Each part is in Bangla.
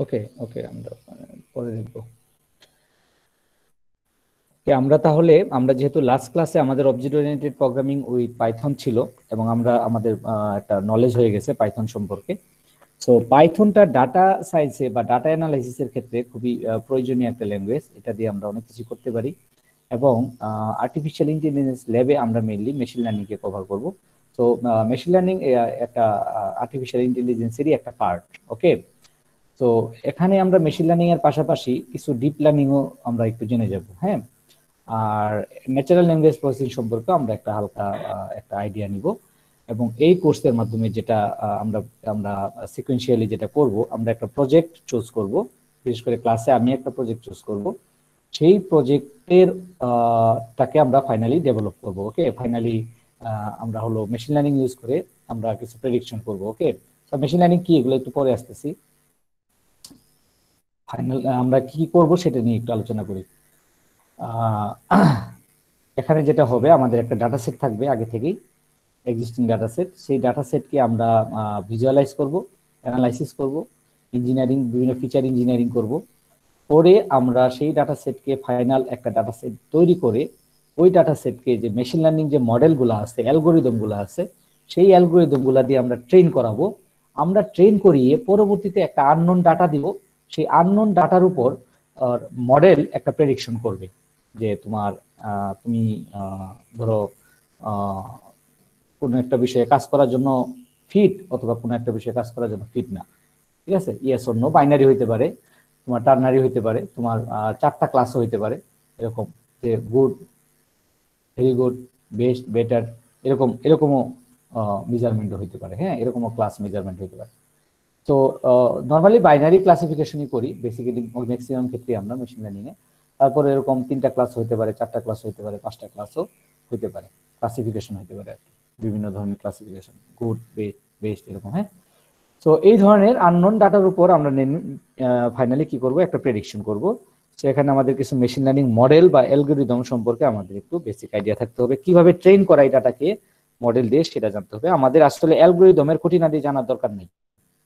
ওকে ওকে, আমরা পরে দেখবো। আমরা তাহলে আমরা যেহেতু লাস্ট ক্লাসে আমাদের object oriented programming with Python ছিল, এবং আমরা আমাদের একটা নলেজ হয়ে গেছে পাইথন সম্পর্কে। সো পাইথনটা ডাটা সায়েন্সে বা ডাটা অ্যানালাইসিসের ক্ষেত্রে খুবই প্রয়োজনীয় একটা ল্যাঙ্গুয়েজ। এটা দিয়ে আমরা অনেক কিছু করতে পারি, এবং আর্টিফিশিয়াল ইন্টেলিজেন্স ল্যাবে আমরা মেইনলি মেশিন লার্নিংকে কভার করব। তো মেশিন লার্নিং একটা আর্টিফিশিয়াল ইন্টেলিজেন্সেরই একটা পার্ট। ওকে, তো এখানে আমরা মেশিন লার্নিং এর পাশাপাশি কিছু ডিপ লার্নিংও আমরা একটু জেনে যাব। হ্যাঁ, আর ন্যাচারাল ল্যাঙ্গুয়েজ প্রসেসিং সম্পর্কে আমরা একটা হালকা একটা আইডিয়া নিব। এবং এই কোর্সের মাধ্যমে যেটা আমরা আমরা সিকোয়েন্সিয়ালি যেটা করব, আমরা একটা প্রজেক্ট চুজ করব। বিশেষ করে ক্লাসে আমি একটা প্রজেক্ট চুজ করব, সেই প্রজেক্টের টাকে আমরা ফাইনালি ডেভেলপ করব। ওকে, ফাইনালি আমরা হলো মেশিন লার্নিং ইউজ করে আমরা কিছু প্রেডিকশন করব। ওকে, তো মেশিন লার্নিং কি এগুলো একটু পরে আসতেছি। ফাইনাল আমরা কি করব সেটা নিয়ে একটু আলোচনা করি। এখানে যেটা হবে, আমাদের একটা ডাটা সেট থাকবে আগে থেকেই, এক্সিস্টিং ডাটা সেট। সেই ডাটা সেটকে আমরা ভিজুয়ালাইজ করব, অ্যানালাইসিস করব, ইঞ্জিনিয়ারিং, বিভিন্ন ফিচার ইঞ্জিনিয়ারিং করব। পরে আমরা সেই ডাটা সেটকে ফাইনাল একটা ডাটা সেট তৈরি করে ওই ডাটা সেটকে যে মেশিন লার্নিং যে মডেলগুলো আছে, অ্যালগোরিদমগুলো আছে, সেই অ্যালগোরিদমগুলো দিয়ে আমরা ট্রেন করাবো। আমরা ট্রেন করিয়ে পরবর্তীতে একটা আননোন ডাটা দিব। সেই আননোন ডাটার উপর মডেল একটা প্রেডিকশন করবে যে তোমার তুমি ধরো কোনো একটা বিষয়ে কাজ করার জন্য ফিট, অথবা কোনো একটা বিষয়ে কাজ করার জন্য ফিট না। ঠিক আছে, ইয়েস অর নো বাইনারি হইতে পারে, তোমার টার্নারি হইতে পারে, তোমার চারটা ক্লাসও হইতে পারে, এরকম যে good, very good, best, better, এরকম এরকমও মেজারমেন্ট হইতে পারে। হ্যাঁ, এরকমও ক্লাস মেজারমেন্ট হইতে পারে। তো নর্মালি বাইনারি ক্লাসিফিকেশনই করি বেসিক্যালি ম্যাক্সিমাম ক্ষেত্রে আমরা মেশিন লার্নিং এ। তারপরে এরকম 3টা ক্লাস হইতে পারে, 4টা ক্লাস হইতে পারে, 5টা ক্লাসও হইতে পারে, ক্লাসিফিকেশন হইতে পারে আর কি, বিভিন্ন ধরনের ক্লাসিফিকেশন, গুড, বেস্ট, এরকম। হ্যাঁ, তো এই ধরনের আননোন ডাটার উপর আমরা ফাইনালি কি করব, একটা প্রেডিকশন করব। সেখানে আমাদের কিছু মেশিন লার্নিং মডেল বা অ্যালগরিদম সম্পর্কে আমাদের একটু বেসিক আইডিয়া থাকতে হবে, কিভাবে ট্রেন করা এই ডাটাকে মডেল দিয়ে সেটা জানতে হবে। আমাদের আসলে অ্যালগরিদমের খুঁটিনাটি জানার দরকার নেই।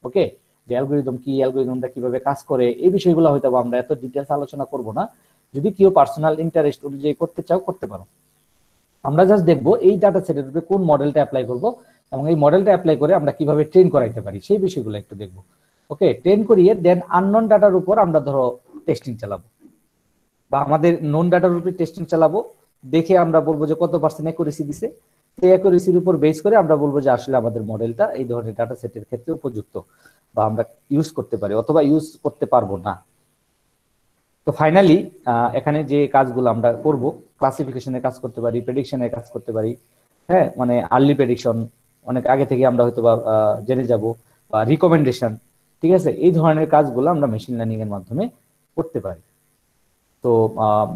ওকে, যে অ্যালগরিদম কি, অ্যালগরিদমটা কিভাবে কাজ করে, এই বিষয়গুলো হয়তো আমরা এত ডিটেলস আলোচনা করব না। যদি কেউ পার্সোনাল ইন্টারেস্ট অনুযায়ী করতে চাও, করতে পারো। আমরা জাস্ট দেখবো এই ডাটা সেটের উপরে কোন মডেলটা অ্যাপ্লাই করব, এবং এই মডেলটা অ্যাপ্লাই করে আমরা কিভাবে ট্রেন করাইতে পারি সেই বিষয়গুলো একটু দেখবো। ওকে, ট্রেন করিয়ে দেন আননোন ডাটার উপর আমরা ধরো টেস্টিং চালাবো, বা আমাদের নোন ডাটার উপর টেস্টিং চালাবো। দেখে আমরা বলবো যে কত পার্সেন্ট অ্যাকুরেসি দিছে। সেই অ্যাকুরেসির উপর বেস করে আমরা বলবো যে আসলে আমাদের মডেলটা এই ধরনের ডাটা সেটের ক্ষেত্রে উপযুক্ত, বা আমরা ইউজ করতে পারি অথবা ইউজ করতে পারবো না। তো ফাইনালি এখানে যে কাজগুলো আমরা করব, ক্লাসিফিকেশনের কাজ করতে পারি, প্রেডিকশনের কাজ করতে পারি। হ্যাঁ, মানে আর্লি প্রেডিকশন, অনেক আগে থেকে আমরা হয়তো বা জেনে যাব, বা রিকমেন্ডেশন। ঠিক আছে, এই ধরনের কাজগুলো আমরা মেশিন লার্নিং এর মাধ্যমে করতে পারি। তো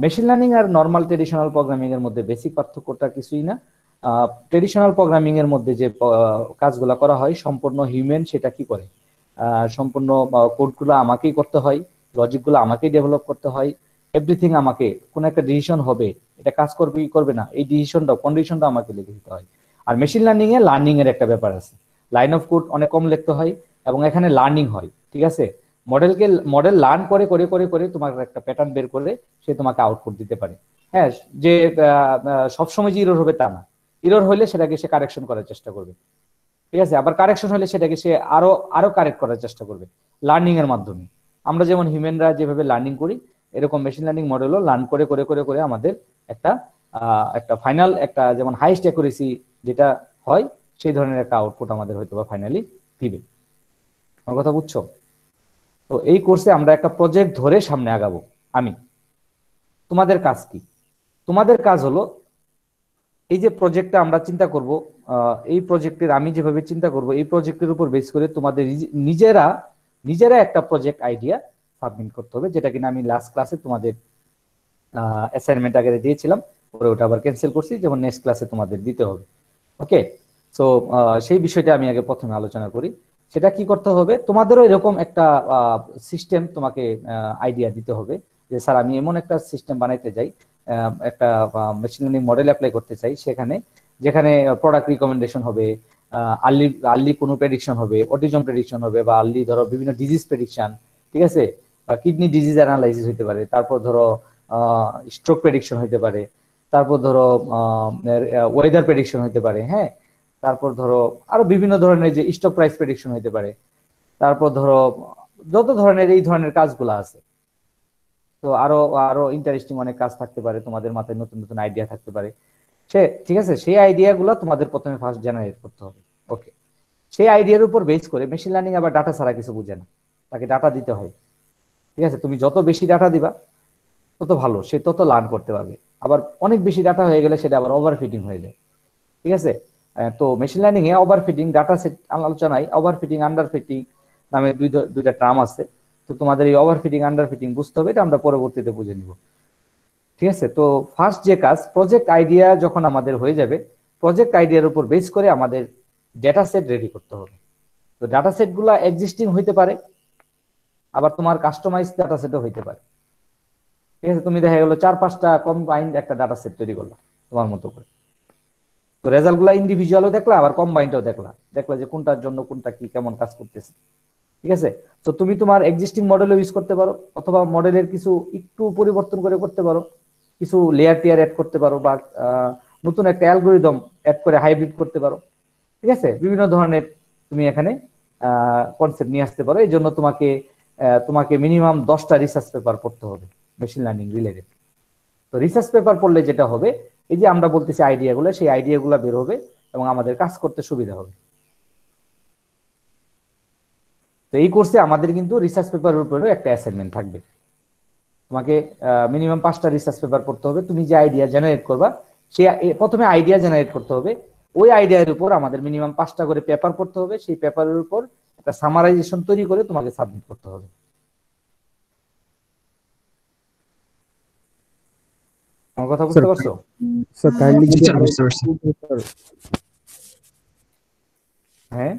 মেশিন লার্নিং আর নর্মাল ট্রেডিশনাল প্রোগ্রামিং এর মধ্যে বেসিক পার্থক্যটা কিছুই না। ট্রেডিশনাল প্রোগ্রামিং এর মধ্যে যে কাজগুলো করা হয় সম্পূর্ণ হিউম্যান সেটা কি করে, সম্পূর্ণ কোডগুলো আমাকেই করতে হয়, লজিকগুলো আমাকেই ডেভেলপ করতে হয়, এভরিথিং আমাকে। কোন একটা ডিসিশন হবে, এটা কাজ করবে কি করবে না, এই ডিসিশনটা, কন্ডিশনটা আমাকে লিখে দিতে হয়। আর মেশিন লার্নিং এ লার্নিং এর একটা ব্যাপার আছে, লাইন অফ কোড অনেক কম লিখতে হয়, এবং এখানে লার্নিং হয়। ঠিক আছে, মডেল লার্ন করে করে করে করে তোমার একটা প্যাটার্ন বের করে সে তোমাকে আউটপুট দিতে পারে। হ্যাঁ, যে সবসময় যে ইরর হবে তা না, ইরর হলে সেটাকে সে কারেকশন করার চেষ্টা করবে। ঠিক আছে, আবার কারেকশন হলে সেটাকে সে আরো আরো কারেক্ট করার চেষ্টা করবে লার্নিং এর মাধ্যমে। আমরা যেমন হিউম্যানরা যেভাবে লার্নিং করি, এরকম মেশিন লার্নিং মডেলও লার্ন করে করে করে করে আমাদের একটা একটা ফাইনাল, একটা যেমন হাইস্ট অ্যাকুরেসি যেটা হয়, সেই ধরনের একটা আউটপুট আমাদের হয়তো বা ফাইনালি দিবে। আমার কথা বুঝছো? তো এই কোর্সে আমরা একটা প্রজেক্ট ধরে সামনে আগাবো। আমি, তোমাদের কাজ কি? তোমাদের কাজ হলো এই যে প্রজেক্টটা আমরা চিন্তা করব, এই প্রজেক্টের আমি যেভাবে চিন্তা করব, এই প্রজেক্টের উপর বেস করে তোমাদের নিজেরা নিজেরা একটা প্রজেক্ট আইডিয়া সাবমিট করতে হবে, যেটা কিনা আমি লাস্ট ক্লাসে তোমাদের অ্যাসাইনমেন্ট আগে দিয়েছিলাম, পরে ওটা আবার ক্যান্সেল করছি, যেমন নেক্সট ক্লাসে তোমাদের দিতে হবে। ওকে, সো সেই বিষয়টা আমি আগে প্রথমে আলোচনা করি। সেটা কি করতে হবে, তোমাদেরও এরকম একটা সিস্টেম তোমাকে আইডিয়া দিতে হবে, যে স্যার আমি এমন একটা সিস্টেম বানাইতে চাই, একটা মেশিন লার্নিং মডেল অ্যাপ্লাই করতে চাই, যেখানে প্রোডাক্ট রিকমেন্ডেশন হবে, আর্লি আর্লি কোনো প্রেডিকশন হবে, অটিজম প্রেডিকশন হবে, বা আর্লি ধরো বিভিন্ন ডিজিজ প্রেডিকশন। ঠিক আছে, কিডনি ডিজিজ অ্যানালাইসিস হইতে পারে, তারপর ধরো স্ট্রোক প্রেডিকশন হইতে পারে, তারপর ধরো ওয়েদার প্রেডিকশন হইতে পারে, হ্যাঁ, তারপর ধরো আরো বিভিন্ন ধরনের যে স্টক প্রাইস প্রেডিকশন হইতে পারে, তারপর ধরো যত ধরনের এই ধরনের কাজগুলো আছে। তো আরো আরো ইন্টারেস্টিং অনেক কাজ থাকতে পারে, তোমাদের মাথায় নতুন নতুন আইডিয়া থাকতে পারে। ঠিক আছে, সেই আইডিয়া গুলো তোমাদের প্রথমে ফার্স্ট জেনারেট করতে হবে। ওকে, সেই আইডিয়ার উপর বেস করে, মেশিন লার্নিং আবার ডাটা ছাড়া কিছু বুঝে না, তাকে ডাটা দিতে হয়। ঠিক আছে, তুমি যত বেশি ডাটা দিবা তত ভালো, সে তত লার্ন করতে পারবে। আবার অনেক বেশি ডাটা হয়ে গেলে সেটা আবার ওভার ফিটিং হয়ে যায়। ঠিক আছে, তো মেশিন লার্নিং এ ওভার ফিটিং, ডাটা সেট আলোচনায় ওভার ফিটিং আন্ডার ফিটিং নামে দুইটা টার্ম আছে। তো তোমাদের এই ওভার ফিটিং আন্ডার ফিটিং বুঝতে হবে, এটা আমরা পরবর্তীতে বুঝে নিব। ঠিক আছে, তো ফার্স্ট যে কাজ, প্রজেক্ট আইডিয়া যখন আমাদের হয়ে যাবে, প্রজেক্ট আইডিয়ার উপর বেস করে আমাদের ডেটা সেট রেডি করতে হবে। তো ডাটা সেট গুলা এক্সিস্টিং হইতে পারে, আবার তোমার কাস্টমাইজ ডাটা সেটও হইতে পারে। ঠিক আছে, তুমি দেখা গেলো 4-5টা কম্বাইন্ড একটা ডাটা সেট তৈরি করলা তোমার মতো করে। তো রেজাল্ট গুলা ইন্ডিভিজুয়ালও দেখলা, আবার কম্বাইন্ডও দেখলা যে কোনটার জন্য কোনটা কি কেমন কাজ করতেছে। ঠিক আছে, তো তুমি তোমার এক্সিস্টিং মডেলও ইউজ করতে পারো, অথবা মডেলের কিছু একটু পরিবর্তন করে করতে পারো, কিছু লেয়ার টিয়ার অ্যাড করতে পারো, বা নতুন একটা অ্যালগোরিদম অ্যাড করে হাইব্রিড করতে পারো। ঠিক আছে, বিভিন্ন ধরনের তুমি এখানে কনসেপ্ট নিয়ে আসতে পারো। এই জন্য তোমাকে মিনিমাম 10টা রিসার্চ পেপার পড়তে হবে মেশিন লার্নিং রিলেটেড। তো রিসার্চ পেপার পড়লে যেটা হবে, এই যে আমরা বলতেছি আইডিয়াগুলো, সেই আইডিয়াগুলো বের হবে এবং আমাদের কাজ করতে সুবিধা হবে। তো এই কোর্সে আমাদের কিন্তু রিসার্চ পেপারের উপরেও একটা অ্যাসাইনমেন্ট থাকবে। তোমাকে মিনিমাম 5টা রিসার্চ পেপার পড়তে হবে। তুমি যে আইডিয়া জেনারেট করবা, সে প্রথমে আইডিয়া জেনারেট করতে হবে, ওই আইডিয়ার উপর আমাদের মিনিমাম 5টা করে পেপার পড়তে হবে। সেই পেপারের উপর একটা সামারাইজেশন তৈরি করে তোমাকে সাবমিট করতে হবে। আমার কথা বুঝতে পারছো? স্যার কাইন্ডলি জি যদি স্যার, বুঝতে পারছি। হ্যাঁ,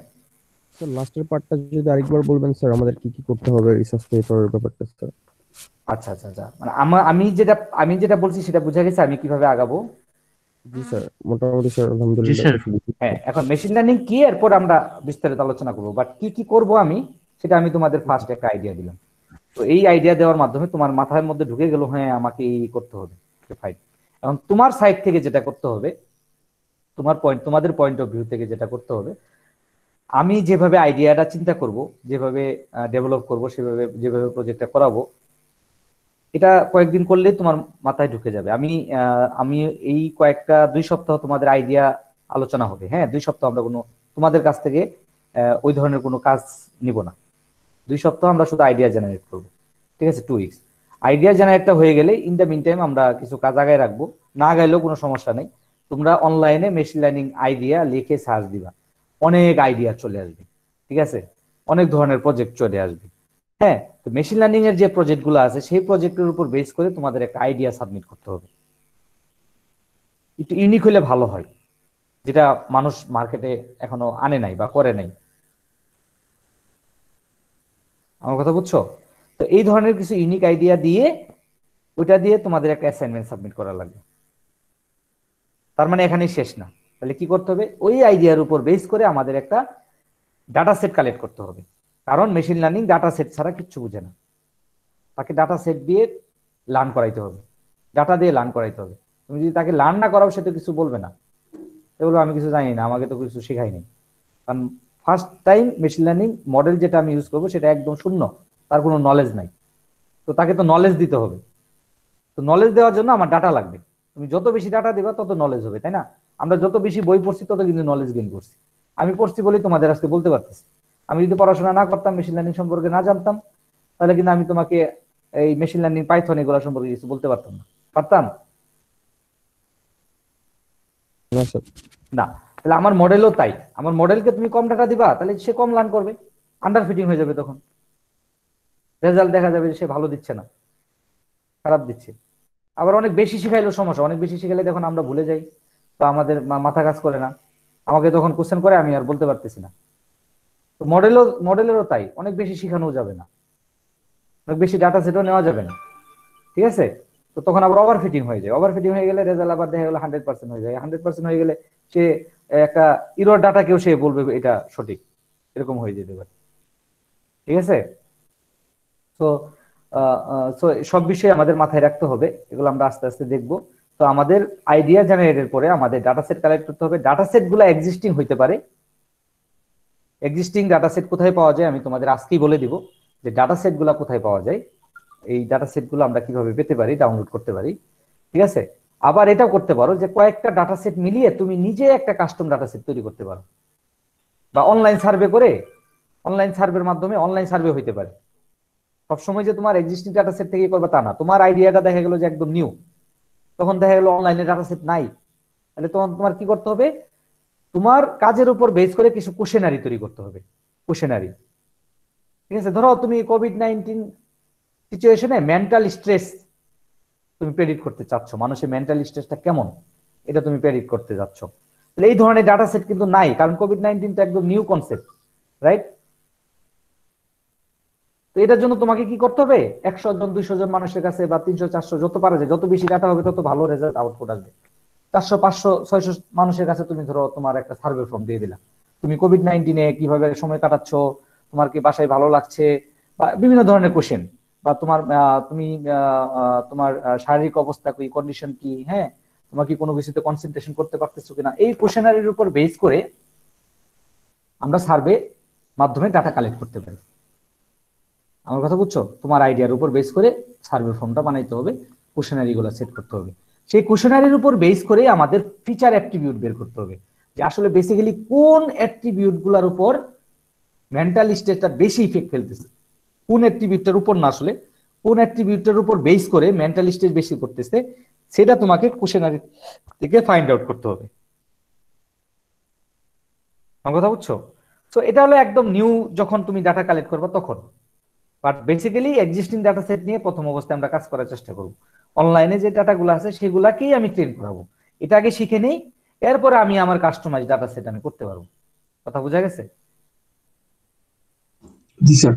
স্যার লাস্টের পার্টটা যদি আরেকবার বলবেন স্যার, আমাদের কি কি করতে হবে রিসার্চ পেপারের ব্যাপারটা স্যার। আচ্ছা আচ্ছা আচ্ছা, মানে আমি যেটা বলছি সেটা বুঝা গেছে, আমি কিভাবে আগাবো। জি স্যার, মোটামুটি স্যার জি আলহামদুলিল্লাহ স্যার। হ্যাঁ, এখন মেশিন লার্নিং কি এরপর আমরা বিস্তারিত আলোচনা করবো, বাট কি কি করব আমি, সেটা আমি তোমাদের ফার্স্ট একটা আইডিয়া দিলাম। তো এই আইডিয়া দেওয়ার মাধ্যমে তোমার মাথার মধ্যে ঢুকে গেল, হ্যাঁ আমাকে এই করতে হবে। ফাইন, এখন তোমার সাইড থেকে যেটা করতে হবে, তোমাদের পয়েন্ট অফ ভিউ থেকে যেটা করতে হবে, আমি যেভাবে আইডিয়াটা চিন্তা করব, যেভাবে ডেভেলপ করব, যেভাবে প্রজেক্টটা করাবো, এটা কয়েকদিন করলে তোমার মাথায় ঢুকে যাবে। আমি এই কয়েকটা 2 সপ্তাহ তোমাদের আইডিয়া আলোচনা হবে। হ্যাঁ, 2 সপ্তাহ আমরা তোমাদের কাছ থেকে ওই ধরনের কোনো কাজ নিব না। 2 সপ্তাহ আমরা শুধু আইডিয়া জেনারেট করবো। ঠিক আছে, 2 উইকস। আইডিয়া জেনারেটটা হয়ে গেলে ইন দ্য মিন টাইম আমরা কিছু কাজ আগায় রাখবো, না আগাইলেও কোনো সমস্যা নেই। তোমরা অনলাইনে মেশিন লার্নিং আইডিয়া লিখে সার্চ দিবা, অনেক আইডিয়া চলে আসবে। ঠিক আছে, অনেক ধরনের প্রজেক্ট চলে আসবে। হ্যাঁ, তো মেশিন লার্নিং এর যে প্রজেক্ট গুলো আছে, সেই প্রজেক্টের উপর বেস করে তোমাদের একটা আইডিয়া সাবমিট করতে হবে। একটু ইউনিক হলে ভালো হয়, যেটা মানুষ মার্কেটে এখনো আনে নাই বা করে নাই। আমার কথা বুঝছো? তো এই ধরনের কিছু ইউনিক আইডিয়া দিয়ে, ওইটা দিয়ে তোমাদের একটা অ্যাসাইনমেন্ট সাবমিট করা লাগবে। তার মানে এখানেই শেষ না। তাহলে কি করতে হবে, ওই আইডিয়ার উপর বেস করে আমাদের একটা ডাটা সেট কালেক্ট করতে হবে। কারণ মেশিন লার্নিং ডাটা সেট ছাড়া কিচ্ছু বুঝে না, তাকে ডাটা সেট দিয়ে লার্ন করাইতে হবে, ডাটা দিয়ে লার্ন করাইতে হবে। তুমি যদি তাকে লার্ন না করাও, সে তো কিছু বলবে না, এগুলো আমি কিছু জানি না, আমাকে তো কিছু শেখায়নি। কারণ first time machine learning model যেটা আমি ইউজ করবো, সেটা একদম শূন্য, তার কোনো নলেজ নাই। তো তাকে তো নলেজ দিতে হবে। তো নলেজ দেওয়ার জন্য আমার ডাটা লাগবে। তুমি যত বেশি ডাটা দিবা তত নলেজ হবে, তাই না? আমরা যত বেশি বই পড়ছি তত কিন্তু নলেজ গেইন করছি। আমি পড়ছি বলেই তোমাদের আজকে বলতে পারতেছি। আমি যদি পড়াশোনা না করতাম, মেশিন লার্নিং সম্পর্কে না জানতাম, তাহলে কিন্তু আমি তোমাকে এই মেশিন লার্নিং, পাইথন এগুলো সম্পর্কে কিছু বলতে পারতাম না। পারতাম না স্যার। না। তাহলে আমার মডেলও তাই, আমার মডেলকে তুমি কম ডাটা দিবা, তাহলে সে কম লার্ন করবে, আন্ডার ফিটিং হয়ে যাবে। তখন রেজাল্ট দেখা যাবে যে সে ভালো দিচ্ছে না, খারাপ দিচ্ছে। আবার অনেক বেশি শিখাইলেও সমস্যা, অনেক বেশি শিখাইলে দেখুন আমরা ভুলে যাই, তো আমাদের মাথা কাজ করে না, আমাকে তখন কোশ্চেন করে, আমি আর বলতে পারতেছি না। তো মডেলেরও তাই, অনেক বেশি শিখানো যাবে না, অনেক বেশি ডাটা সেটও নেওয়া যাবে না। ঠিক আছে, তো তখন আবার ওভার ফিটিং হয়ে যায়। ওভার ফিটিং হয়ে গেলে রেজাল্ট আবার দেখা গেলো 100% হয়ে যায়। 100% হয়ে গেলে সে একটা ইরর ডাটাকেও সে বলবে এটা সঠিক, এরকম হয়ে যেতে পারে। ঠিক আছে, তো সব বিষয়ে আমাদের মাথায় রাখতে হবে, এগুলো আমরা আস্তে আস্তে দেখব। তো আমাদের আইডিয়া জেনারেটের পরে আমাদের ডাটা সেট কালেক্ট করতে হবে। ডাটা সেট গুলো এক্সিস্টিং হইতে পারে। এক্সিস্টিং ডাটা সেট কোথায় পাওয়া যায় আমি তোমাদের আজকেই বলে দিব, যে ডাটা সেট গুলা কোথায় পাওয়া যায়, এই ডাটা সেট গুলো আমরা কিভাবে পেতে পারি, ডাউনলোড করতে পারি। ঠিক আছে, আবার এটাও করতে পারো যে কয়েকটা ডাটা সেট মিলিয়ে তুমি নিজে একটা কাস্টম ডাটা সেট তৈরি করতে পারো, বা অনলাইন সার্ভে করে, অনলাইন সার্ভের মাধ্যমে অনলাইন সার্ভে হইতে পারে। সবসময় যে তোমার এক্সিস্টিং ডাটা সেট থেকে করবে তা না। তোমার আইডিয়াটা দেখা গেল যে একদম নিউ, তখন দেখা গেল অনলাইনে ডাটা সেট নাই, তাহলে তখন তোমার কি করতে হবে, তোমার কাজের উপর বেস করে কিছু কোশ্চেনারি তৈরি করতে হবে। কোশ্চেনারি, ঠিক আছে, ধরো তুমি কোভিড-19 সিচুয়েশনে মেন্টাল স্ট্রেস তুমি প্রেডিক্ট করতে চাচ্ছ, মানুষের মেন্টাল স্ট্রেসটা কেমন এটা তুমি প্রেডিক্ট করতে যাচ্ছ, তাহলে এই ধরনের ডাটা সেট কিন্তু নাই, কারণ কোভিড-19 তো একদম নিউ কনসেপ্ট, রাইট? তো এটার জন্য তোমাকে কি করতে হবে, 100 জন 200 জন মানুষের কাছে বা 300 400 যত পারা যায়, যত বেশি ডাটা হবে তত ভালো রেজাল্ট আউটপুট আসবে। 400 500 600 মানুষের কাছে তুমি ধরো তোমার একটা সার্ভে ফর্ম দিয়ে দিলা, তুমি কোভিড-19 কিভাবে সময় কাটাচ্ছ, তোমার কি বাসায় ভালো লাগছে, বা বিভিন্ন ধরনের কোশ্চেন, বা তোমার তুমি তোমার শারীরিক অবস্থা কি, কন্ডিশন কি, হ্যাঁ, তোমার কি কোনো কিছুতে কনসেন্ট্রেশন করতে পারতেছো কিনা, এই কোশ্চেনারির উপর বেস করে আমরা সার্ভে মাধ্যমে ডাটা কালেক্ট করতে পারি। আমার কথা বুঝছো? তোমার আইডিয়ার উপর বেস করে সার্ভে ফর্মটা বানাইতে হবে, কোশ্চেনারি গুলো সেট করতে হবে। সেই কোশ্চেনারির উপর বেস করে আমাদের ফিচার অ্যাট্রিবিউট বের করতে হবে, যে আসলে বেসিক্যালি কোন অ্যাট্রিবিউট গুলার উপর মেন্টাল স্টেটটা বেশি ইফেক্ট ফেলতেছে, কোন অ্যাট্রিবিউটের উপর না, আসলে কোন অ্যাট্রিবিউটের উপর বেস করে মেন্টাল স্টেট বেশি করতেছে, সেটা তোমাকে কোশ্চেনারি থেকে ফাইন্ড আউট করতে হবে। আমার কথা বুঝছো? তো এটা হলো একদম নিউ, যখন তুমি ডাটা কালেক্ট করবে তখন। But basically existing data set নিয়ে প্রথম অবস্থায় আমরা কাজ করার চেষ্টা করব। অনলাইনে যে ডাটাগুলো আছে সেগুলাকেই আমি ট্রেন করাবো, এটা আগে শিখে নেই, এরপরে আমি আমার কাস্টমাইজ ডাটা সেট আমি করতে পারবো। কথা বোঝা গেছে? জি স্যার।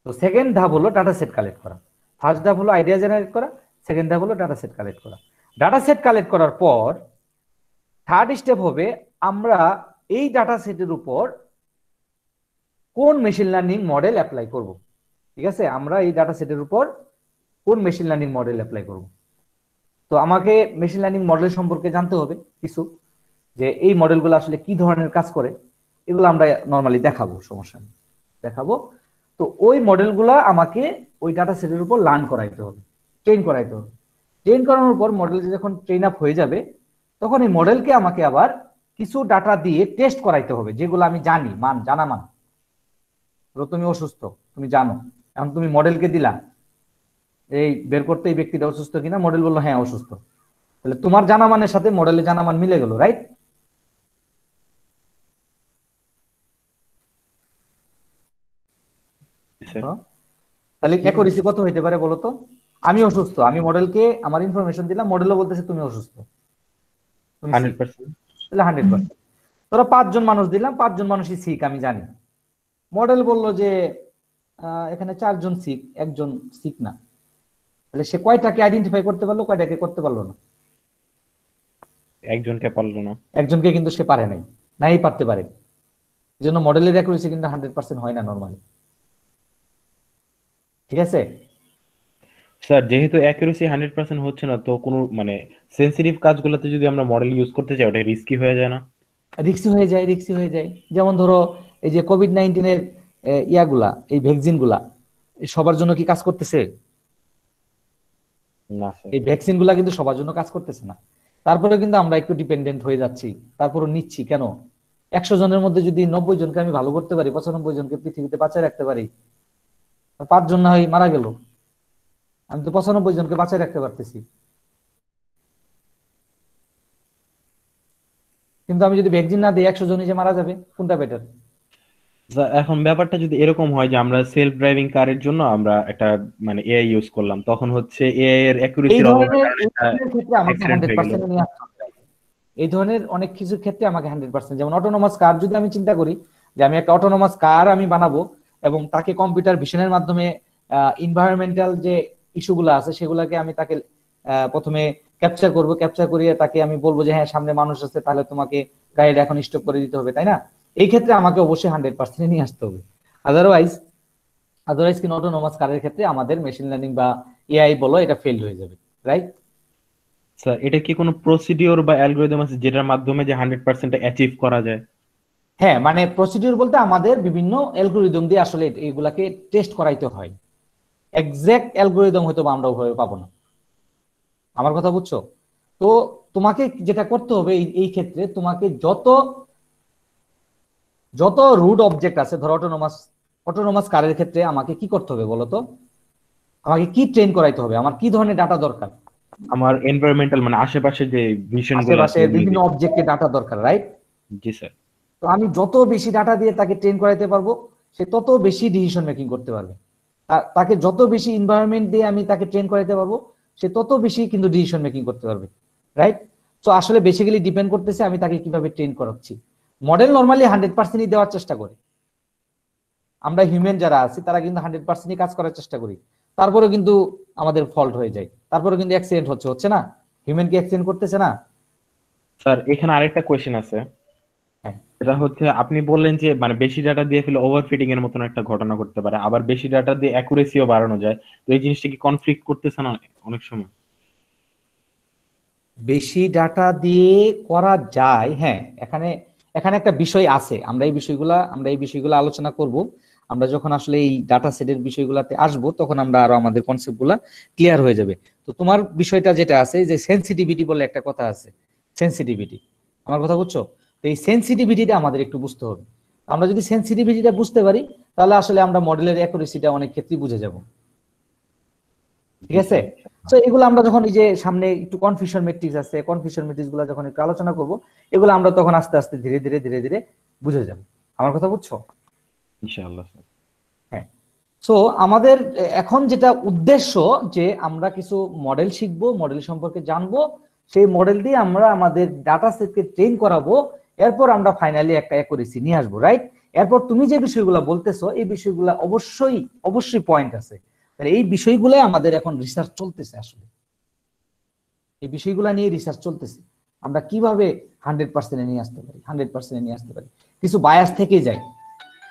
তো সেকেন্ড ধাপ হলো ডাটা সেট কালেক্ট করা। ফার্স্ট ধাপ হলো আইডিয়া জেনারেট করা, সেকেন্ড ধাপ হলো ডাটা সেট কালেক্ট করা। ডাটা সেট কালেক্ট করার পর থার্ড স্টেপ হবে আমরা এই ডাটা সেটের উপর কোন মেশিন লার্নিং মডেল অ্যাপ্লাই করব। ঠিক আছে, আমরা এই ডাটা সেটের উপর কোন মেশিন লার্নিং মডেল অ্যাপ্লাই করব। তো আমাকে মেশিন লার্নিং মডেল সম্পর্কে জানতে হবে কিছু, যে এই মডেলগুলো আসলে কি ধরনের কাজ করে, এগুলো আমরা নর্মালি দেখাবো, সমস্যা নেই, দেখাবো। তো ওই মডেলগুলো আমাকে ওই ডাটা সেটের উপর লার্ন করাইতে হবে, ট্রেন করাইতে হবে। ট্রেন করানোর পর মডেল যখন ট্রেন আপ হয়ে যাবে, তখন এই মডেলকে আমাকে আবার কিছু ডাটা দিয়ে টেস্ট করাইতে হবে, যেগুলো আমি জানি, জানা মান। তুমি অসুস্থ, তুমি জানো, এখন তুমি মডেলকে দিলা এই বের করতে এই ব্যক্তিটা অসুস্থ কিনা, মডেল বললো হ্যাঁ অসুস্থ, তাহলে তোমার জানা মানের সাথে মডেলের জানা মান মিলে গেল, রাইট? তাহলে অ্যাকুরেসি কত হইতে পারে বলো তো? আমি অসুস্থ, আমি মডেলকে আমার ইনফরমেশন দিলাম, মডেলও বলতেছে তুমি অসুস্থ, তুমি 100%। তাহলে 100%। তোরা 5 জন মানুষ দিলাম, 5 জন মানুষই সিক, আমি জানি। মডেল বলল যে এখানে 4 জন সিক, একজন সিক না, তাহলে সে কয়টাকে আইডেন্টিফাই করতে পারলো, কয়টাকে করতে পারলো না? একজনকে পারলো না। একজনকে কিন্তু সে পারে নাই, নাই পারতে পারে। এই জন্য মডেলের অ্যাকুরেসি কিন্তু 100% হয় না নরমালি। ঠিক আছে স্যার, যেহেতু অ্যাকুরেসি 100% হচ্ছে না, তো কোনো মানে সেনসিটিভ কাজগুলোতে যদি আমরা মডেল ইউজ করতে চাই, ওটা রিস্কি হয়ে যায় না? রিক্সি হয়ে যায়, রিক্সি হয়ে যায়। যেমন ধরো এই যে কোভিড-19 ইয়াগুলা, এই ভ্যাকসিন গুলা সবার জন্য কি কাজ করতেছে? না স্যার। এই ভ্যাকসিন গুলা কিন্তু সবার জন্য কাজ করতেছে না। তারপরে কিন্তু আমরা একটু ডিপেন্ডেন্ট হয়ে যাচ্ছি, তারপরে নিচ্ছি কেন? 100 জনের মধ্যে যদি 90 জনকে আমি ভালো করতে পারি, 95 জনকে পৃথিবীতে বাঁচায় রাখতে পারি, 5 জন না হয় মারা গেল, আমি তো 95 জনকে বাঁচায় রাখতে পারতেছি। কিন্তু আমি যদি ভ্যাকসিন না দিই 100 জনই যে মারা যাবে, কোনটা বেটার? এখন ব্যাপারটা যদি এরকম হয় যে আমরা সেলফ ড্রাইভিং কারের জন্য আমরা একটা মানে এআই ইউজ করলাম, তখন হচ্ছে এআই এর এই অ্যাকুরেসির অভাবের ধরনের কারণে একটা ক্ষেত্রে আমাকে অ্যাক্সিডেন্ট হয়ে গেল। 100% নিয়ে আসতে হবে। এই ধরনের অনেক কিছুর ক্ষেত্রে আমাকে 100%, যেমন অটোনোমাস কার যদি আমি চিন্তা করি যে আমি একটা অটোনোমাস কার আমি বানাবো, এবং তাকে কম্পিউটার ভিশনের মাধ্যমে এনভায়রনমেন্টাল যে ইস্যুগুলো আছে সেগুলোকে আমি তাকে প্রথমে ক্যাপচার করব, ক্যাপচার করিয়ে তাকে আমি বলবো যে হ্যাঁ সামনে মানুষ আছে, তাহলে তোমাকে গাড়িটা এখন স্টপ করে দিতে হবে, তাই না? এই ক্ষেত্রে আমাকে অবশ্যই 100% নিয়ে আসতে হবে। আদারওয়াইজ আদারওয়াইজ কিন্তু অটোনোমাস কারের ক্ষেত্রে আমাদের মেশিন লার্নিং বা এআই বলো এটা ফেল হয়ে যাবে, রাইট? স্যার এটা কি কোনো প্রসিডিওর বা অ্যালগরিদম আছে যেটার মাধ্যমে যে 100% অ্যাচিভ করা যায়? হ্যাঁ, মানে প্রসিডিউর বলতে আমাদের বিভিন্ন অ্যালগরিদম দিয়ে আসলে এগুলাকে টেস্ট করাইতে হয়। এক্সাক্ট অ্যালগরিদম হয়তো বা আমরা ওভাবে পাবো না, আমার কথা বুঝছো? তো তোমাকে যেটা করতে হবে এই ক্ষেত্রে, তোমাকে যত যত রুট অবজেক্ট আছে, ধরো অটোনোমাস কারের ক্ষেত্রে আমাকে কি করতে হবে বলো তো? আমাকে কি ট্রেন করাইতে হবে, আমার কি ধরনের ডাটা দরকার? আমার এনভায়রনমেন্টাল মানে আশেপাশে যে ভিশন গুলো আছে আশেপাশে ওগুলো বিভিন্ন দিয়ে। অবজেক্টের ডাটা দরকার, রাইট? জি স্যার। তো আমি যত বেশি ডাটা দিয়ে তাকে ট্রেন করাইতে পারবো, সে তত বেশি ডিসিশন মেকিং করতে পারবে। তাকে যত বেশি এনভায়রনমেন্ট দিয়ে আমি তাকে ট্রেন করাইতে পারবো, সে তত বেশি কিন্তু ডিসিশন মেকিং করতে পারবে, রাইট? তো আসলে বেসিক্যালি ডিপেন্ড করতেছে আমি তাকে কিভাবে ট্রেন করাচ্ছি। মডেল নর্মালি 100%ই দেওয়ার চেষ্টা করি, আমরা হিউম্যান যারা আছি তারা কিন্তু 100%ই কাজ করার চেষ্টা করি, তারপরেও কিন্তু আমাদের ফল্ট হয়ে যায়, তারপরে কিন্তু অ্যাক্সিডেন্ট হচ্ছে না? হিউম্যান কি অ্যাক্সিডেন্ট করতেছে না? স্যার এখানে আরেকটা কোয়েশ্চেন আছে। হ্যাঁ, এটা হচ্ছে আপনি বললেন যে মানে বেশি ডাটা দিয়ে ফেলে ওভারফিটিং এর মতন একটা ঘটনা ঘটতে পারে, আবার বেশি ডাটা দিয়ে অ্যাকুরেসিও বাড়ানো যায়। তো এই জিনিসটা কি কনফ্লিক্ট করতেছে না অনেক সময়? বেশি ডাটা দিয়ে করা যায়, হ্যাঁ। এখানে এখানে একটা বিষয় আছে, আমরা এই বিষয়গুলো আলোচনা করব। আমরা যখন আসলে এই ডাটা সেটের বিষয়গুলোতে আসব তখন আমরা আরো আমাদের কনসেপ্ট গুলা ক্লিয়ার হয়ে যাবে। তো তোমার বিষয়টা যেটা আছে যে সেন্সিটিভিটি বলে একটা কথা আছে, সেন্সিটিভিটি, আমার কথা বুঝছো? তো এই সেন্সিটিভিটিটা আমাদের একটু বুঝতে হবে। আমরা যদি সেন্সিটিভিটিটা বুঝতে পারি তাহলে আসলে আমরা মডেলের অ্যাকুরেসিটা অনেক ক্ষেত্রেই বুঝে যাব, ঠিক জি আছে? স্যার। তো এগুলো আমরা যখন এই যে সামনে একটু কনফিউশন ম্যাট্রিক্স আছে, কনফিউশন ম্যাট্রিক্স গুলো যখন একটু আলোচনা করব, এগুলো আমরা তখন আস্তে আস্তে ধীরে ধীরে ধীরে ধীরে বুঝে যাব। আমার কথা বুঝছো? ইনশাআল্লাহ স্যার। হ্যাঁ। সো আমাদের এখন যেটা উদ্দেশ্য যে আমরা কিছু মডেল শিখবো, মডেল সম্পর্কে জানবো, সেই মডেল দিয়ে আমরা আমাদের ডাটা সেটকে ট্রেন করাবো, এরপর আমরা ফাইনালি একটা অ্যাকুরেসি নিয়ে আসবো, রাইট? এরপর তুমি যে বিষয়গুলো বলতেছো এই বিষয়গুলো অবশ্যই অবশ্যই পয়েন্ট আছে। তাহলে এই বিষয়গুলো আমাদের এখন রিসার্চ চলতেছে, আসলে এই বিষয়গুলো নিয়ে রিসার্চ চলতেছে। আমরা কিভাবে 100% নিয়ে আসতে পারি, 100% নিয়ে আসতে পারি। কিছু বায়াস থেকে যায়,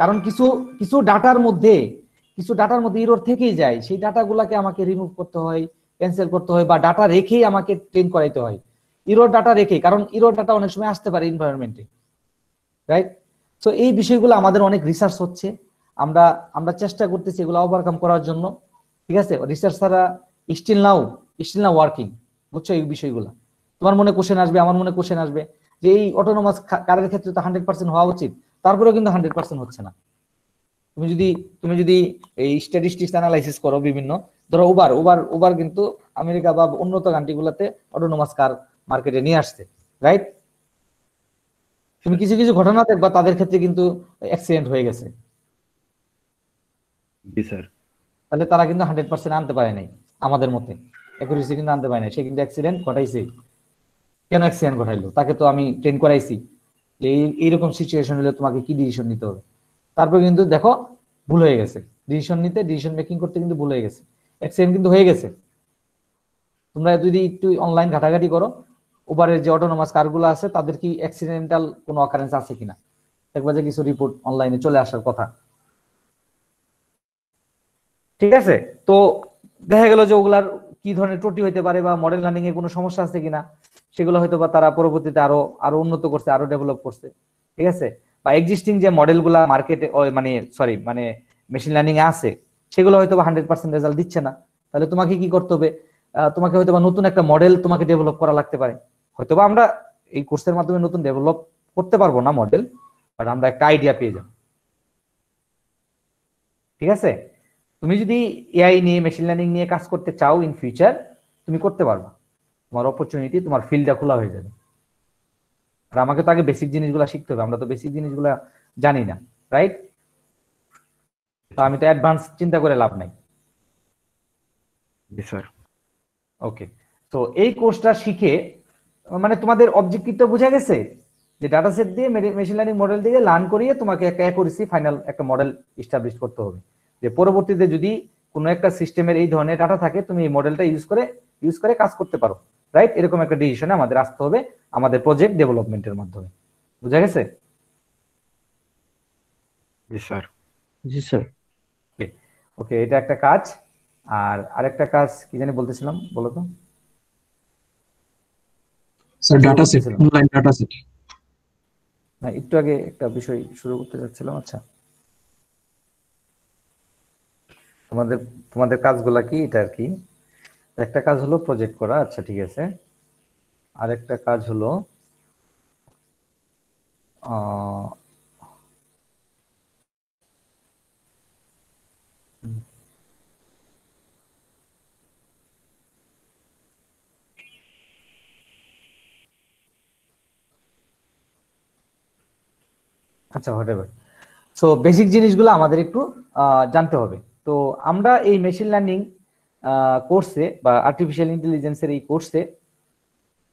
কারণ কিছু কিছু ডাটার মধ্যে ইরর থেকেই যায়, সেই ডাটাগুলোকে আমাকে রিমুভ করতে হয়, ক্যান্সেল করতে হয়, বা ডাটা রেখেই আমাকে ট্রেন করাইতে হয়। ইরর ডাটা রেখে, কারণ ইরর ডাটা অনেক সময় আসতে পারে এনভায়রনমেন্টে, রাইট? তো এই বিষয়গুলো আমাদের অনেক রিসার্চ হচ্ছে, আমরা আমরা চেষ্টা করতেছি এগুলো ওভারকাম করার জন্য, ঠিক আছে? রিসার্চ ছাড়া স্টিল নাও ওয়ার্কিং, বুঝছো? এই বিষয়গুলো তোমার মনে কোশ্চেন আসবে, আমার মনে কোশ্চেন আসবে যে এই অটোনোমাস কারের ক্ষেত্রে তো 100% হওয়া উচিত, তারপরেও কিন্তু 100% হচ্ছে না। তুমি যদি এই স্ট্যাটিস্টিক্স অ্যানালাইসিস করো বিভিন্ন, ধরো উবার কিন্তু আমেরিকা বা উন্নত কান্ট্রি গুলাতে অটোনোমাস কার মার্কেটে নিয়ে আসছে, রাইট? তুমি কিছু কিছু ঘটনা দেখবা তাদের ক্ষেত্রে কিন্তু অ্যাক্সিডেন্ট হয়ে গেছে, জি স্যার। তাহলে তারা কিন্তু 100% আনতে পারে নাই আমাদের মতে, অ্যাকুরেসি কিন্তু আনতে পারে নাই, সে কিন্তু অ্যাক্সিডেন্ট ঘটাইছে। কেন অ্যাক্সিডেন্ট ঘটাইলো? তাকে তো আমি ট্রেন করাইছি যে এইরকম সিচুয়েশন হলে তোমাকে কি ডিসিশন নিতে হবে, তারপর কিন্তু দেখো ভুল হয়ে গেছে, ডিসিশন মেকিং করতে কিন্তু ভুল হয়ে গেছে, অ্যাক্সিডেন্ট কিন্তু হয়ে গেছে। তোমরা যদি একটু অনলাইন ঘাটাঘাটি করো, উবারের যে অটোনোমাস কারগুলো আছে তাদের কি অ্যাক্সিডেন্টাল কোনো অকারেন্স আছে কিনা, দেখবা যে কিছু রিপোর্ট অনলাইনে চলে আসার কথা, ঠিক আছে? তো দেখা গেল যে ওগুলার কি ধরনের ত্রুটি হইতে পারে বা মডেল লার্নিং এর কোনো সমস্যা আছে কিনা, সেগুলো হয়তো বা তারা পরবর্তীতে আরো আরো উন্নত করছে, আরো ডেভেলপ করছে, ঠিক আছে? বা এক্সিস্টিং যে মডেলগুলা মার্কেটে মানে মেশিন লার্নিং এ আছে, সেগুলো হয়তো বা 100% রেজাল্ট দিচ্ছে না। তাহলে তোমাকে কি করতে হবে? তোমাকে হয়তো বা নতুন একটা মডেল তোমাকে ডেভেলপ করা লাগতে পারে। হয়তো বা আমরা এই কোর্সের মাধ্যমে নতুন ডেভেলপ করতে পারবো না মডেল, বাট আমরা একটা আইডিয়া পেয়ে যাবো, ঠিক আছে? তুমি যদি এআই নিয়ে, মেশিন লার্নিং নিয়ে কাজ করতে চাও ইন ফিউচার, তুমি করতে পারবা, তোমার অপরচুনিটি, তোমার ফিল্ডটা খোলা হয়ে যাবে। আর আমাকে তো আগে বেসিক জিনিসগুলো শিখতে হবে, আমরা তো বেসিক জিনিসগুলো জানি না, রাইট? তো আমি তো অ্যাডভান্স চিন্তা করে লাভ নাই। জি স্যার। ওকে, তো এই কোর্সটা শিখে মানে তোমাদের অবজেক্টিভটা বোঝা গেছে যে ডাটা সেট দিয়ে মেশিন লার্নিং মডেল দিয়ে লার্ন করিয়ে তোমাকে একটা অ্যাকুরেসি ফাইনাল একটা মডেল এস্টাবলিশ করতে হবে, যে পরবর্তীতে যদি কোনো একটা সিস্টেমের এই ধরনের ডাটা থাকে তুমি এই মডেলটা ইউজ করে কাজ করতে পারো, রাইট? এরকম একটা ডিসিশনে আমাদের আসতে হবে আমাদের প্রজেক্ট ডেভেলপমেন্টের মাধ্যমে। বুঝা গেছে? জি স্যার। জি স্যার। ওকে, এটা একটা কাজ। আর আরেকটা কাজ কি জানি বলতেছিলাম, বলো তো। স্যার শুরু ডাটা সেট, করতেছিলাম অনলাইন ডাটা সেট। না, একটু আগে একটা বিষয় শুরু করতে চাচ্ছিলাম। আচ্ছা, তোমাদের তোমাদের কাজগুলা কি, এটা আর কি। একটা কাজ হলো প্রজেক্ট করা, আচ্ছা ঠিক আছে। আরেকটা কাজ হলো আহ আচ্ছা হোয়াটএভার। সো বেসিক জিনিসগুলো আমাদের একটু জানতে হবে। তো আমরা এই মেশিন লার্নিং কোর্সে বা আর্টিফিশিয়াল ইন্টেলিজেন্সের এই কোর্সে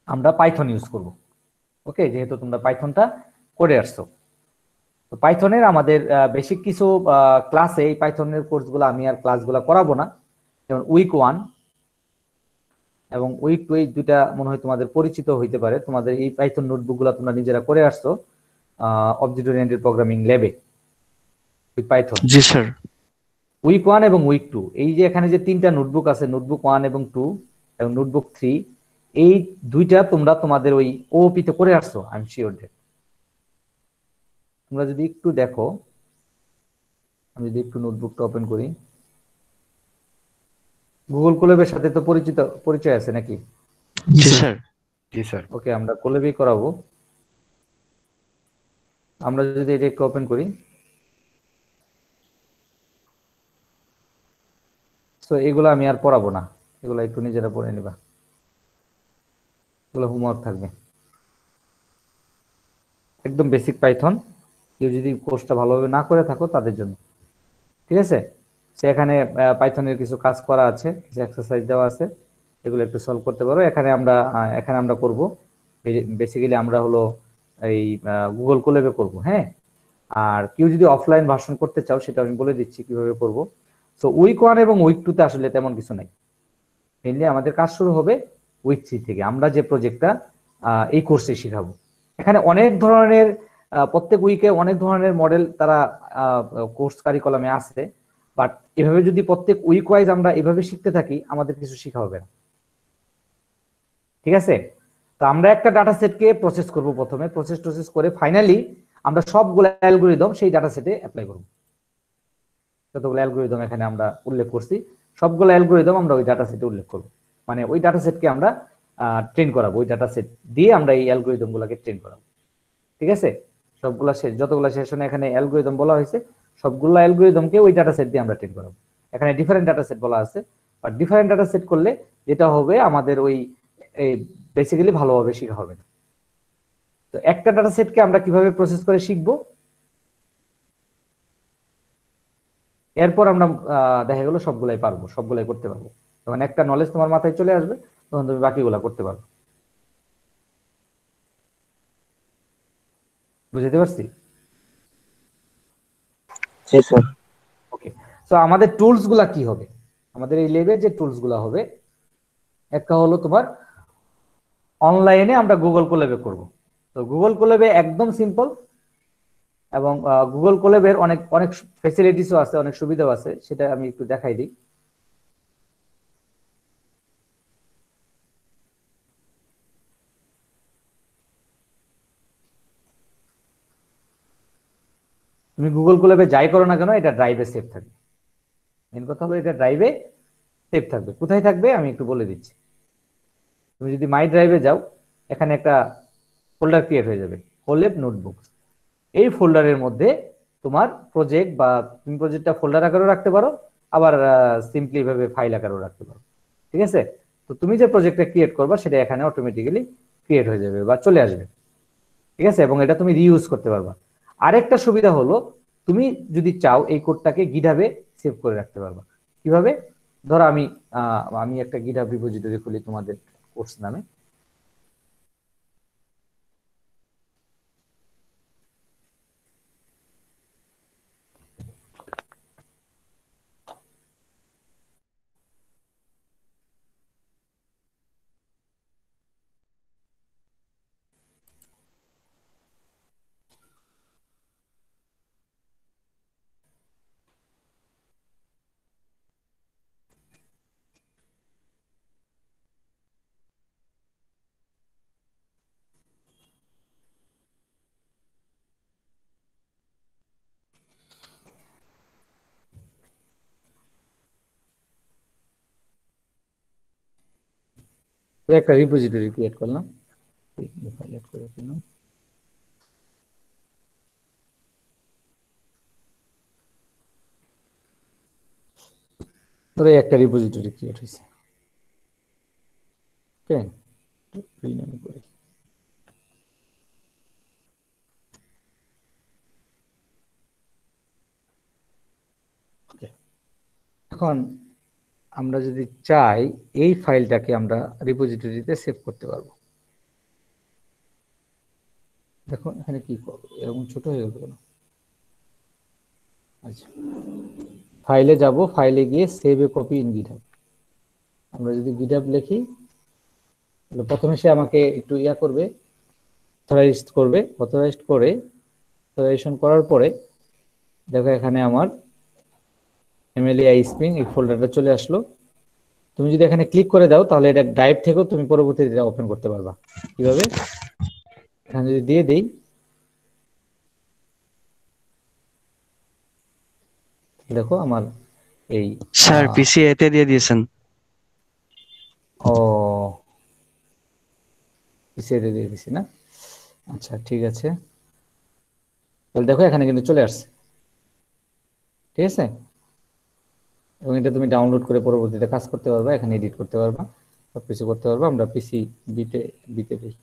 আমরা পাইথন ইউজ করব। ওকে, যেহেতু তোমরা পাইথনটা করে আসছো, তো পাইথনের আমাদের বেসিক কিছু ক্লাসে, এই পাইথনের কোর্সগুলো আমি আর ক্লাসগুলো করাবো না। যেমন উইক 1 এবং উইক 2, এই দুইটা মনে হয় তোমাদের পরিচিত হইতে পারে। তোমাদের এই পাইথন নোটবুকগুলো তোমরা নিজেরা করে আসছো অবজেক্ট ওরিয়েন্টেড প্রোগ্রামিং ল্যাবে with python. Ji sir. Week 1 এবং উইক 2, এই যে এখানে যে তিনটা নোটবুক আছে, নোটবুক 1 এবং 2 এবং নোটবুক 3, এই দুইটা তোমরা তোমাদের ওই ওপি তে করে আসছো, আই এম শিওর। তোমরা যদি একটু দেখো, আমি যদি একটু নোটবুকটা ওপেন করি, গুগল কোল্যাবের সাথে তো পরিচয় আছে নাকি? জি জি স্যার। স্যার। জি স্যার। ওকে, আমরা কোল্যাবেই করাবো। আমরা যদি এটা একটু ওপেন করি, তো এগুলো আমি আর পড়াবো না, এগুলো একটু নিজেরা পড়ে নিবা, এগুলো হোমওয়ার্ক থাকবে। একদম বেসিক পাইথন, কেউ যদি কোর্সটা ভালোভাবে না করে থাকো তাদের জন্য, ঠিক আছে। সেখানে পাইথনের কিছু কাজ করা আছে, কিছু এক্সারসাইজ দেওয়া আছে, এগুলো একটু সলভ করতে পারো। এখানে আমরা করব বেসিক্যালি, আমরা হলো এই গুগল কোল্যাবে করব, হ্যাঁ। আর কেউ যদি অফলাইন ভার্সন করতে চাও, সেটা আমি বলে দিচ্ছি কিভাবে করব। তো উইক 1 এবং উইক 2 তে আসলে তেমন কিছু নাই। মেনলি আমাদের কাজ শুরু হবে উইক 3 থেকে, আমরা যে প্রজেক্টটা এই কোর্সে শিখাবো। এখানে অনেক ধরনের প্রত্যেক উইকে অনেক ধরনের মডেল তারা কোর্স কারিকুলামে আছে। বাট এভাবে যদি প্রত্যেক উইক ওয়াইজ আমরা এভাবে শিখতে থাকি, আমাদের কিছু শেখা হবে না, ঠিক আছে। তো আমরা একটা ডাটা সেটকে প্রসেস করব, প্রথমে প্রসেস করে ফাইনালি আমরা সবগুলো অ্যালগরিদম সেই ডাটা সেটে অ্যাপ্লাই করব। যতগুলো অ্যালগরিদম এখানে আমরা উল্লেখ করছি, সবগুলো অ্যালগরিদম আমরা ওই ডাটা সেটে উল্লেখ করব। মানে ওই ডাটা সেটকে আমরা ট্রেন করাবো, ওই ডাটা সেট দিয়ে আমরা এই অ্যালগরিদম গুলাকে ট্রেন করাবো, ঠিক আছে। সবগুলা যতগুলা সেশনে এখানে অ্যালগরিদম বলা হয়েছে, সবগুলো অ্যালগরিদমকে ওই ডাটা সেট দিয়ে আমরা ট্রেন করাবো। এখানে ডিফারেন্ট ডাটা সেট বলা আছে, আর ডিফারেন্ট ডাটা সেট করলে যেটা হবে, আমাদের ওই বেসিক্যালি ভালোভাবে শেখা হবে না। তো একটা ডাটা সেটকে আমরা কিভাবে প্রসেস করে শিখবো, এরপর আমরা দেখা গেলো সবগুলাই পারবো, সবগুলাই করতে পারবো। তখন একটা নলেজ তোমার মাথায় চলে আসবে, তখন তুমি বাকিগুলা করতে পারবে। বুঝতে পারছি? জি স্যার। ওকে। তো আমাদের টুলস গুলা কি হবে, আমাদের এই ল্যাবে যে টুলস গুলা হবে, একটা হলো তোমার অনলাইনে আমরা গুগল কোল্যাবে করব। তো গুগল কোল্যাবে একদম সিম্পল, এবং গুগল কোল্যাবের অনেক অনেক ফেসিলিটিসও আছে, অনেক সুবিধাও আছে, সেটা আমি একটু দেখাই দিই। তুমি গুগল কোল্যাবে যাই করো না কেন, এটা ড্রাইভে সেভ থাকবে। মেন কথা হলো এটা ড্রাইভে সেভ থাকবে। কোথায় থাকবে আমি একটু বলে দিচ্ছি। তুমি যদি মাই ড্রাইভে যাও, এখানে একটা ফোল্ডার ক্রিয়েট হয়ে যাবে, কোল্যাব নোটবুক। এই ফোল্ডারের মধ্যে তোমার প্রজেক্ট, বা তুমি প্রজেক্টটা ফোল্ডার আকারেও রাখতে পারো, আবার সিম্পলি ভাবে ফাইল আকারেও রাখতে পারো, ঠিক আছে। তো তুমি যে প্রজেক্টটা ক্রিয়েট করবা, সেটা এখানে অটোমেটিক্যালি ক্রিয়েট হয়ে যাবে বা চলে আসবে, ঠিক আছে। এবং এটা তুমি রিইউজ করতে পারবা। আরেকটা সুবিধা হলো, তুমি যদি চাও এই কোডটাকে গিটহাবে সেভ করে রাখতে পারবা। কিভাবে? ধরো আমি একটা গিটহাব রিপোজিটরি খুলি তোমাদের কোর্স নামে। তো একটা রিপোজিটরি ক্রিয়েট করলাম, ফাইল এড করে দিলাম। ধরো একটা রিপোজিটরি ক্রিয়েট হয়েছে, ওকে, রিনেম করি। এখন আমরা যদি চাই এই ফাইলটাকে আমরা রিপোজিটরিতে সেভ করতে পারবো। দেখো এখানে কি করবো, এরকম ছোট হয়ে গেল কেন? আচ্ছা, ফাইলে যাব, ফাইলে গিয়ে save A copy in GitHub. আমরা যদি গিটহাব লিখি তাহলে প্রথমে সে আমাকে একটু ইয়া করবে, অথরাইজড করবে, অথরাইজড করে অথরাইজেশন করার পরে দেখো এখানে আমার এমএলএআই স্প্রিং এই ফোল্ডারটা চলে আসলো। তুমি যদি এখানে ক্লিক করে দাও তাহলে এটা ড্রাইভ থেকেও তুমি পরবর্তীতে এটা ওপেন করতে পারবা। কিভাবে? এখানে যদি দিয়ে দেই, দেখো আমার এই স্যার পিসি এতে দিয়ে দিয়েছেন। ও পিসিতে দিয়ে দিছি না? আচ্ছা ঠিক আছে, তাহলে দেখো এখানে কিন্তু চলে আসছে, ঠিক আছে। এবং এটা তুমি ডাউনলোড করে পরবর্তীতে কাজ করতে পারবা, এখানে এডিট করতে পারবা, সবকিছু করতে পারবা। আমরা পিসি বিতে দিই,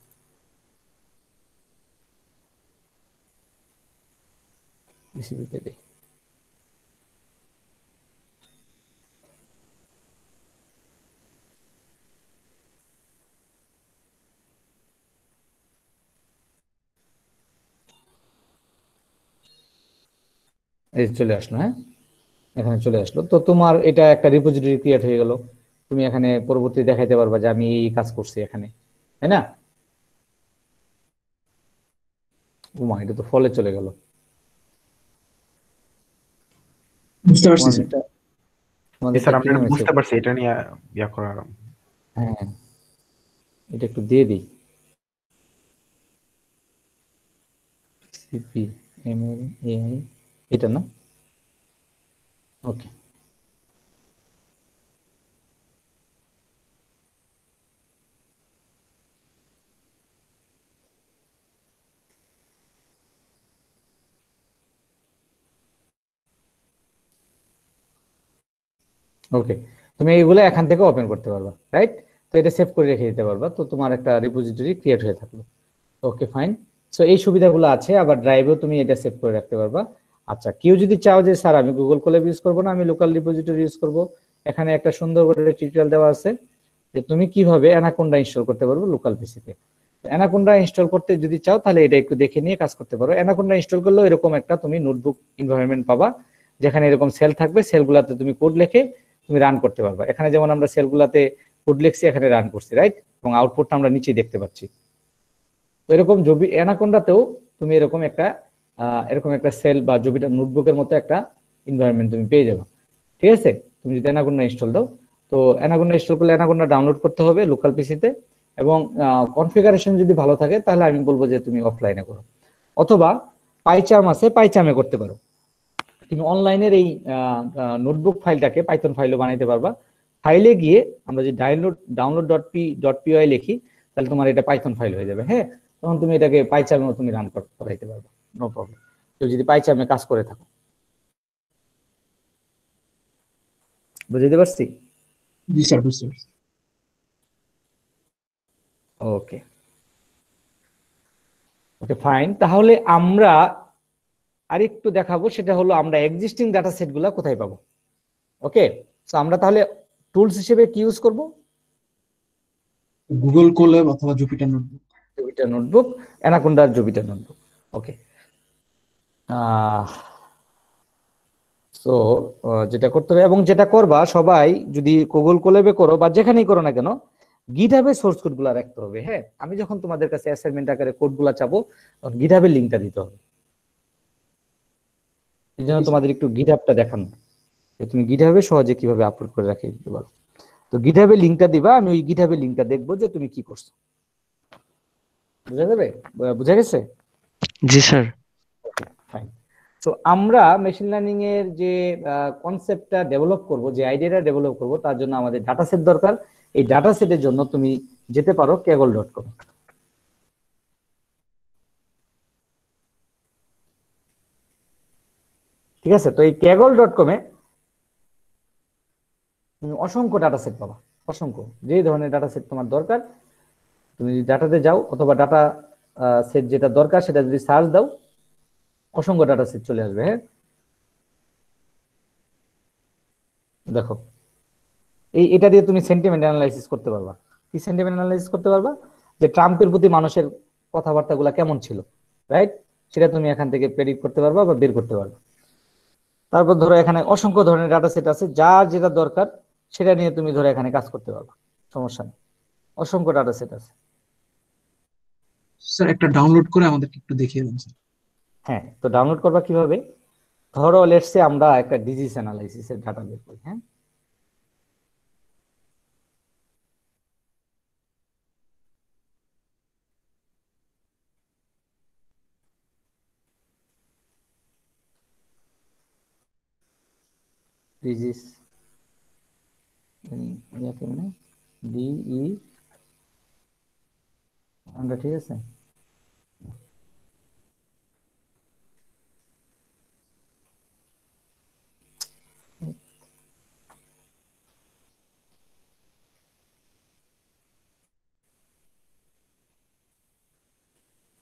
পিসি বিতে দিই। এই চলে আসলো, হ্যাঁ এখানে চলে আসলো। তো তোমার এটা একটা রিপোজিটরি ক্রিয়েট হয়ে গেল, তুমি এখানে পরবর্তী দেখাইতে পারবা যে আমি এই কাজ করছি এখানে, তাই না? ওমা, এটা তো ফলে চলে গেল। বুঝতে পারছি স্যার। তোমাদের স্যার কি আমরা নাম আছে? বুঝতে পারছি, এটা নিয়ে ইয়া করার। হ্যাঁ, এটা একটু দিয়ে দিই, সিপি এমএল এআই, এটা না? ওকে, ওকে, তুমি এইগুলো এখান থেকে ওপেন করতে পারবা, রাইট? তো এটা সেভ করে রেখে দিতে পারবা, তো তোমার একটা রিপোজিটরি ক্রিয়েট হয়ে থাকলো। Okay fine. সো এই সুবিধাগুলো আছে, আবার ড্রাইভেও তুমি এটা সেভ করে রাখতে পারবা। আচ্ছা, কেউ যদি চাও যে স্যার আমি গুগল কোল্যাব ইউজ করবো না, আমি লোকাল রিপোজিটরি ইউজ করব, এখানে একটা সুন্দর করে টিউটোরিয়াল দেওয়া আছে যে তুমি কিভাবে অ্যানাকোন্ডা ইনস্টল করতে পারবে লোকাল পিসিতে। অ্যানাকোন্ডা ইনস্টল করতে যদি চাও তাহলে এটা একটু দেখে নিয়ে কাজ করতে পারো। অ্যানাকোন্ডা ইনস্টল করলেও এরকম একটা তুমি নোটবুক এনভায়রনমেন্ট পাবা, যেখানে এরকম সেল থাকবে, সেলগুলোতে তুমি কোড লিখে তুমি রান করতে পারবা। এখানে যেমন আমরা সেলগুলোতে কোড লিখছি, এখানে রান করছি, রাইট? এবং আউটপুটটা আমরা নিচে দেখতে পাচ্ছি। তো এরকম জবি অ্যানাকোন্ডাতেও তুমি এরকম একটা সেল বা জবিটা নোটবুকের মতো একটা এনভায়রনমেন্ট তুমি পেয়ে যাবে, ঠিক আছে? তুমি যদি অ্যানাকোন্ডা ইনস্টল দাও, তো অ্যানাকোন্ডা ইনস্টল করলে অ্যানাকোন্ডা ডাউনলোড করতে হবে লোকাল পিসিতে, এবং কনফিগারেশন যদি ভালো থাকে তাহলে আমি বলবো যে তুমি অফলাইনে করো, অথবা পাইচার্ম আছে, পাইচার্মে করতে পারো। তুমি অনলাইনের এই নোটবুক ফাইলটাকে পাইথন ফাইলও বানাইতে পারবা। ফাইলে গিয়ে আমরা যদি ডাউনলোড ডট পিওয়াই লিখি তাহলে তোমার এটা পাইথন ফাইল হয়ে যাবে, হ্যাঁ। তখন তুমি এটাকে পাইচার্মেও তুমি রান করাইতে পারবে, নো প্রবলেম, কেউ যদি পাইচার্মে কাজ করে থাকো। বুঝতে পারছি? জি স্যার, বুঝতে পারছি। ওকে, ওকে ফাইন। তাহলে আমরা আরেকটু দেখাবো, সেটা হলো আমরা এক্সিস্টিং ডাটা সেট গুলা কোথায় পাবো। ওকে, তো আমরা তাহলে টুলস হিসেবে কি ইউজ করব? গুগল কোল্যাব অথবা জুপিটার নোটবুক। জুপিটার নোটবুক, অ্যানাকোন্ডার জুপিটার নোটবুক। ওকে, তো যেটা করতে হবে এবং যেটা করবা, সবাই যদি গুগল কোল্যাবে করো বা যেখানেই করো না কেন, গিটহাবে সোর্স কোড গুলা রাখতে হবে, হ্যাঁ। আমি যখন তোমাদের কাছে অ্যাসাইনমেন্ট আকারে কোড গুলা চাবো, তখন গিটহাবের লিঙ্কটা দিতে হবে। এই জন্য তোমাদের একটু গিটহাবটা দেখানো, যে তুমি গিটহাবে সহজে কিভাবে আপলোড করে রাখে দিতে পারো। তো গিটহাবের লিঙ্কটা দিবা, আমি ওই গিটহাবের লিঙ্কটা দেখবো যে তুমি কি করছো। বুঝা যাবে? বুঝা গেছে? জি স্যার। ফাইন। তো আমরা মেশিন লার্নিং এর যে কনসেপ্টটা ডেভেলপ করব, যে আইডিয়াটা ডেভেলপ করব, তার জন্য আমাদের ডাটা সেট দরকার। এই ডাটা সেটের জন্য তুমি যেতে পারো kaggle.com। ঠিক আছে, তো এই kaggle.com এ তুমি অসংখ্য ডাটা সেট পাবা, অসংখ্য, যে ধরনের ডাটা সেট তোমার দরকার তুমি ডাটাতে যাও, অথবা ডাটা সেট যেটা দরকার সেটা যদি সার্চ দাও অসংখ্য ডাটা সেট চলে আসবে। হ্যাঁ, দেখো এটা দিয়ে তুমি সেন্টিমেন্ট অ্যানালাইসিস করতে পারবা। কি সেন্টিমেন্ট অ্যানালাইসিস করতে পারবা? যে ট্রাম্পের প্রতি মানুষের কথাবার্তাগুলো কেমন ছিল, রাইট, সেটা তুমি এখান থেকে প্রেডিক্ট করতে পারবা বা বের করতে পারবা। তারপর ধরো এখানে অসংখ্য ধরনের ডাটা সেট আছে, যার যেটা দরকার সেটা নিয়ে তুমি ধরো এখানে কাজ করতে পারবা, সমস্যা নেই, অসংখ্য ডাটা সেট আছে। স্যার একটা ডাউনলোড করে আমাদেরকে একটু দেখিয়ে দেন স্যার। হ্যাঁ, তো ডাউনলোড করবা কিভাবে? ধরো লেটসে আমরা একটা ডিজিজ অ্যানালাইসিসের ডাটা বের করি। হ্যাঁ, ডিজিজ ইয়াকে মানে ডিই আমরা, ঠিক আছে।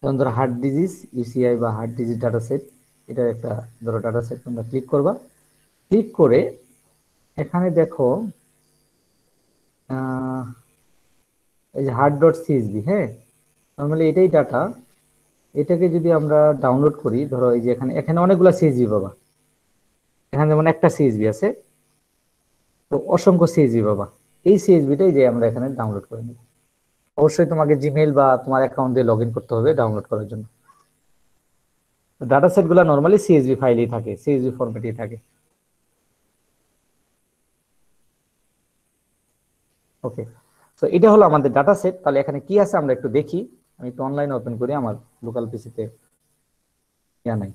যেমন ধরো হার্ট ডিজিজ ইউসিআই বা হার্ট ডিজিজ ডাটা সেট, এটা একটা ধরো ডাটা সেট, তোমরা ক্লিক করবা, ক্লিক করে এখানে দেখো এই যে হার্ট ডট সিএসভি। হ্যাঁ, নর্মালি এটাই ডাটা, এটাকে যদি আমরা ডাউনলোড করি, ধরো এই যে এখানে এখানে অনেকগুলো সিএসভি পাবা, এখানে যেমন একটা সিএসভি আছে, তো অসংখ্য সিএসভি পাবা। এই সিএসভিটাই যে আমরা এখানে ডাউনলোড করে নেব। অবশ্যই তোমাকে জিমেইল বা তোমার অ্যাকাউন্ট দিয়ে লগ ইন করতে হবে ডাউনলোড করার জন্য। ডাটা সেট গুলা নর্মালি সিএসভি ফাইলেই থাকে, সিএসভি ফরম্যাটেই থাকে। ওকে, তো এটা হলো আমাদের ডাটা সেট। তাহলে এখানে কি আছে আমরা একটু দেখি। আমি একটু অনলাইনে ওপেন করি, আমার লোকাল পিসিতে ইয়া নাই।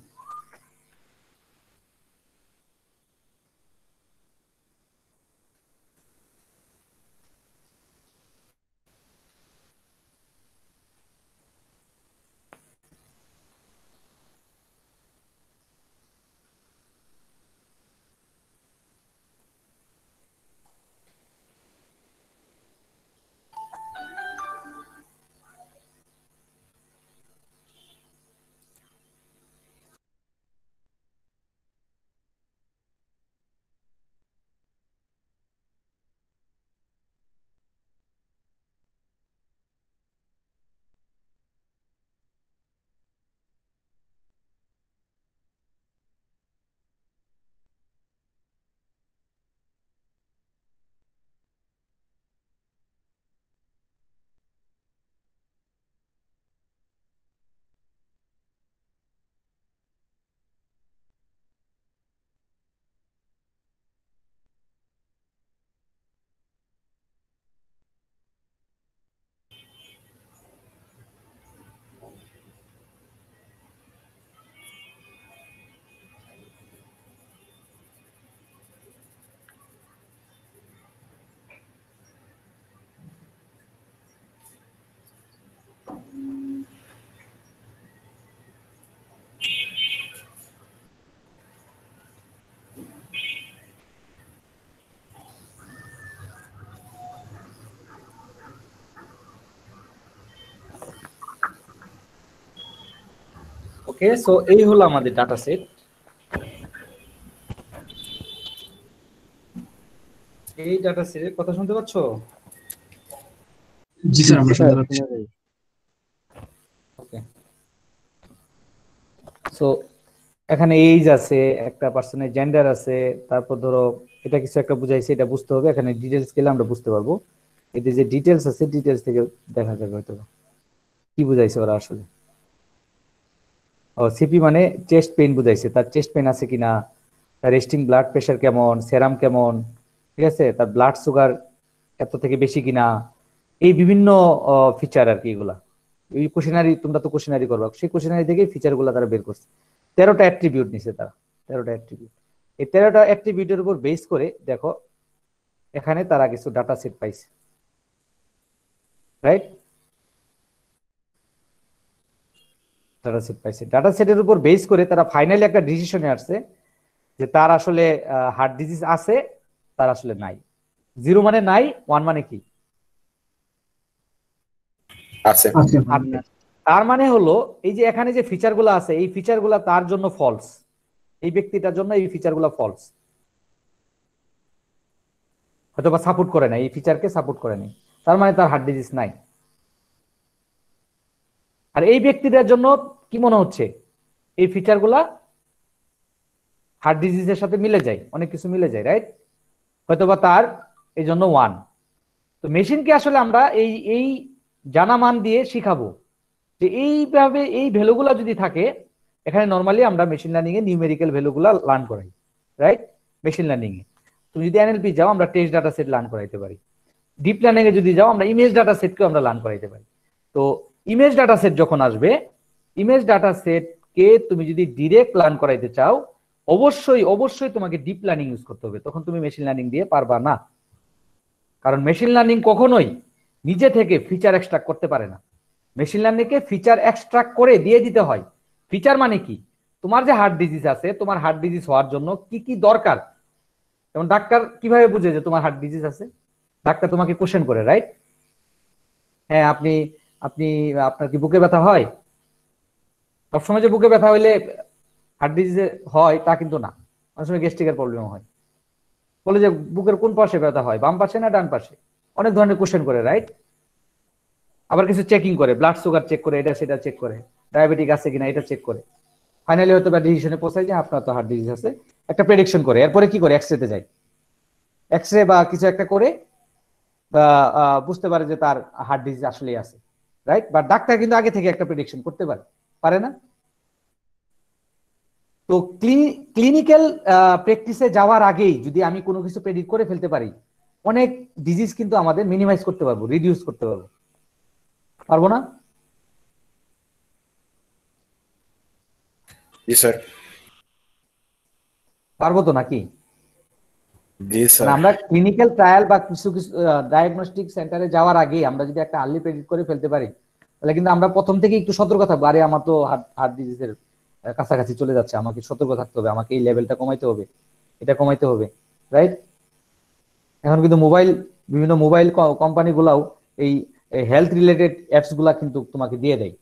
ওকে, সো এই হলো আমাদের ডাটা সেট। এই ডাটা সেটের কথা শুনতে পাচ্ছ? জি স্যার, আমরা শুনতে পাচ্ছি। ওকে, সো এখানে এইজ আছে, একটা পার্সনের জেন্ডার আছে, তারপর ধরো এটা কিছু একটা বুঝাইছে, এটা বুঝতে হবে, এখানে ডিটেলস গেলে আমরা বুঝতে পারবো। এতে যে ডিটেলস আছে ডিটেলস থেকে দেখা যাবে হয়তো কি বুঝাইছে ওরা আসলে। ও সিপি মানে চেস্ট পেইন বুঝাইছে, তার চেস্ট পেইন আছে কিনা, তার রেস্টিং ব্লাড প্রেশার কেমন, সেরাম কেমন, ঠিক আছে, তার ব্লাড সুগার এত থেকে বেশি কিনা, এই বিভিন্ন ফিচার আর কি। এগুলা এই কোশ্চেনারি, তোমরা তো কোশ্চেনারি করবা, সেই কোশ্চেনারি থেকে ফিচার গুলা তারা বের করছে। 13টা অ্যাট্রিবিউট নিছে তারা, 13টা অ্যাট্রিবিউট। এই 13টা অ্যাট্রিবিউটের উপর বেস করে দেখো এখানে তারা কিছু ডাটা সেট পাইছে, রাইট? ডাটা সেট পাইছে, ডাটা সেটের উপর বেস করে তারা ফাইনালি একটা ডিসিশনে আসছে যে তার আসলে হার্ট ডিজিজ আছে, তার আসলে নাই। 0 মানে নাই, 1 মানে কি? আছে। আছে। আছে। তার মানে হলো এই যে এখানে যে ফিচারগুলো আছে, এই ফিচারগুলো তার জন্য ফলস, এই ব্যক্তিটার জন্য এই ফিচারগুলো ফলস, হয়তো বা সাপোর্ট করে না, এই ফিচারকে সাপোর্ট করে নাই, তার মানে তার হার্ট ডিজিজ নাই। আর এই ব্যক্তিটার জন্য কি মনে হচ্ছে, এই ফিচারগুলা হার্ট ডিজিজের সাথে মিলে যায়, অনেক কিছু মিলে যায়, রাইট? হয়তোবা তার এই জন্য 1। তো মেশিনকে আসলে আমরা এই এই জানা মান দিয়ে শিখাবো যে এইভাবে এই ভ্যালুগুলা যদি থাকে, এখানে নরমালি আমরা মেশিন লার্নিং এ নিউমেরিক্যাল ভ্যালুগুলা লার্ন করাই, রাইট? মেশিন লার্নিং এ তুমি যদি এনএলপি যাও, আমরা টেক্সট ডাটা সেট লার্ন করাইতে পারি। ডিপ লার্নিং এ যদি যাও, আমরা ইমেজ ডাটা সেটকে আমরা লার্ন করাইতে পারি। তো ইমেজ ডাটা সেট যখন আসবে, ইমেজ ডাটা সেটকে তুমি যদি ডিরেক্ট লার্ন করাইতে চাও, অবশ্যই অবশ্যই তোমাকে ডিপ লার্নিং ইউজ করতে হবে, তখন তুমি মেশিন লার্নিং দিয়ে পারবা না। কারণ মেশিন লার্নিং কখনোই নিজে থেকে ফিচার এক্সট্রাক্ট করতে পারে না। মেশিন লার্নিংকে ফিচার এক্সট্রাক্ট করে দিয়ে দিতে হয়। ফিচার মানে কি? তোমার যে হার্ট ডিজিজ আছে, তোমার হার্ট ডিজিজ হওয়ার জন্য কি কি দরকার, যেমন ডাক্তার কিভাবে বুঝে যে তোমার হার্ট ডিজিজ আছে? ডাক্তার তোমাকে কোশ্চেন করে, রাইট? হ্যাঁ, আপনি আপনি আপনার কি বুকে ব্যথা হয়? সবসময় যে বুকে ব্যথা হইলে হার্ট ডিজিজ হয় তা কিন্তু না, অনেক সময় গ্যাস্ট্রিকের প্রবলেম হয়। বলে যে বুকের কোন পাশে ব্যথা হয়, বাম পাশে না ডান পাশে? অনেক ধরনের কোশ্চেন করে, রাইট? আবার কিছু চেকিং করে, ব্লাড সুগার চেক করে, এটা সেটা চেক করে, ডায়াবেটিক আছে কিনা এটা চেক করে, ফাইনালি হয়তো বা ডিসিশনে পৌঁছায় যে আপনার তো হার্ট ডিজিজ আছে, একটা প্রেডিকশন করে। এরপরে কি করে? এক্সরেতে যায়, এক্সরে বা কিছু একটা করে বা বুঝতে পারে যে তার হার্ট ডিজিজ আসলেই আছে, রাইট? বাট ডাক্তার কিন্তু আগে থেকে একটা প্রেডিকশন করতে পারে না। তো ক্লিনিক্যাল প্র্যাকটিসে যাওয়ার আগেই যদি আমি কোনো কিছু প্রেডিক্ট করে ফেলতে পারি, অনেক ডিজিজ কিন্তু আমাদের মিনিমাইজ করতে পারবো, রিডিউস করতে পারবো। পারবো না? জি স্যার। পারবো তো নাকি? জি মানে স্যার। আমরা ক্লিনিক্যাল ট্রায়াল বা কিছু কিছু ডায়াগনস্টিক সেন্টারে যাওয়ার আগে আমরা যদি একটা আর্লি প্রেডিক্ট করে ফেলতে পারি, তাহলে কিন্তু আমরা প্রথম থেকে একটু সতর্ক থাকবো। আরে আমার তো হার্ট ডিজিজের কাছাকাছি চলে যাচ্ছে, আমাকে সতর্ক থাকতে হবে, আমাকে এই লেভেলটা কমাইতে হবে, এটা কমাইতে হবে, রাইট? এখন কিন্তু বিভিন্ন মোবাইল কোম্পানি গুলাও এই হেলথ রিলেটেড অ্যাপস গুলা কিন্তু তোমাকে দিয়ে দেয়।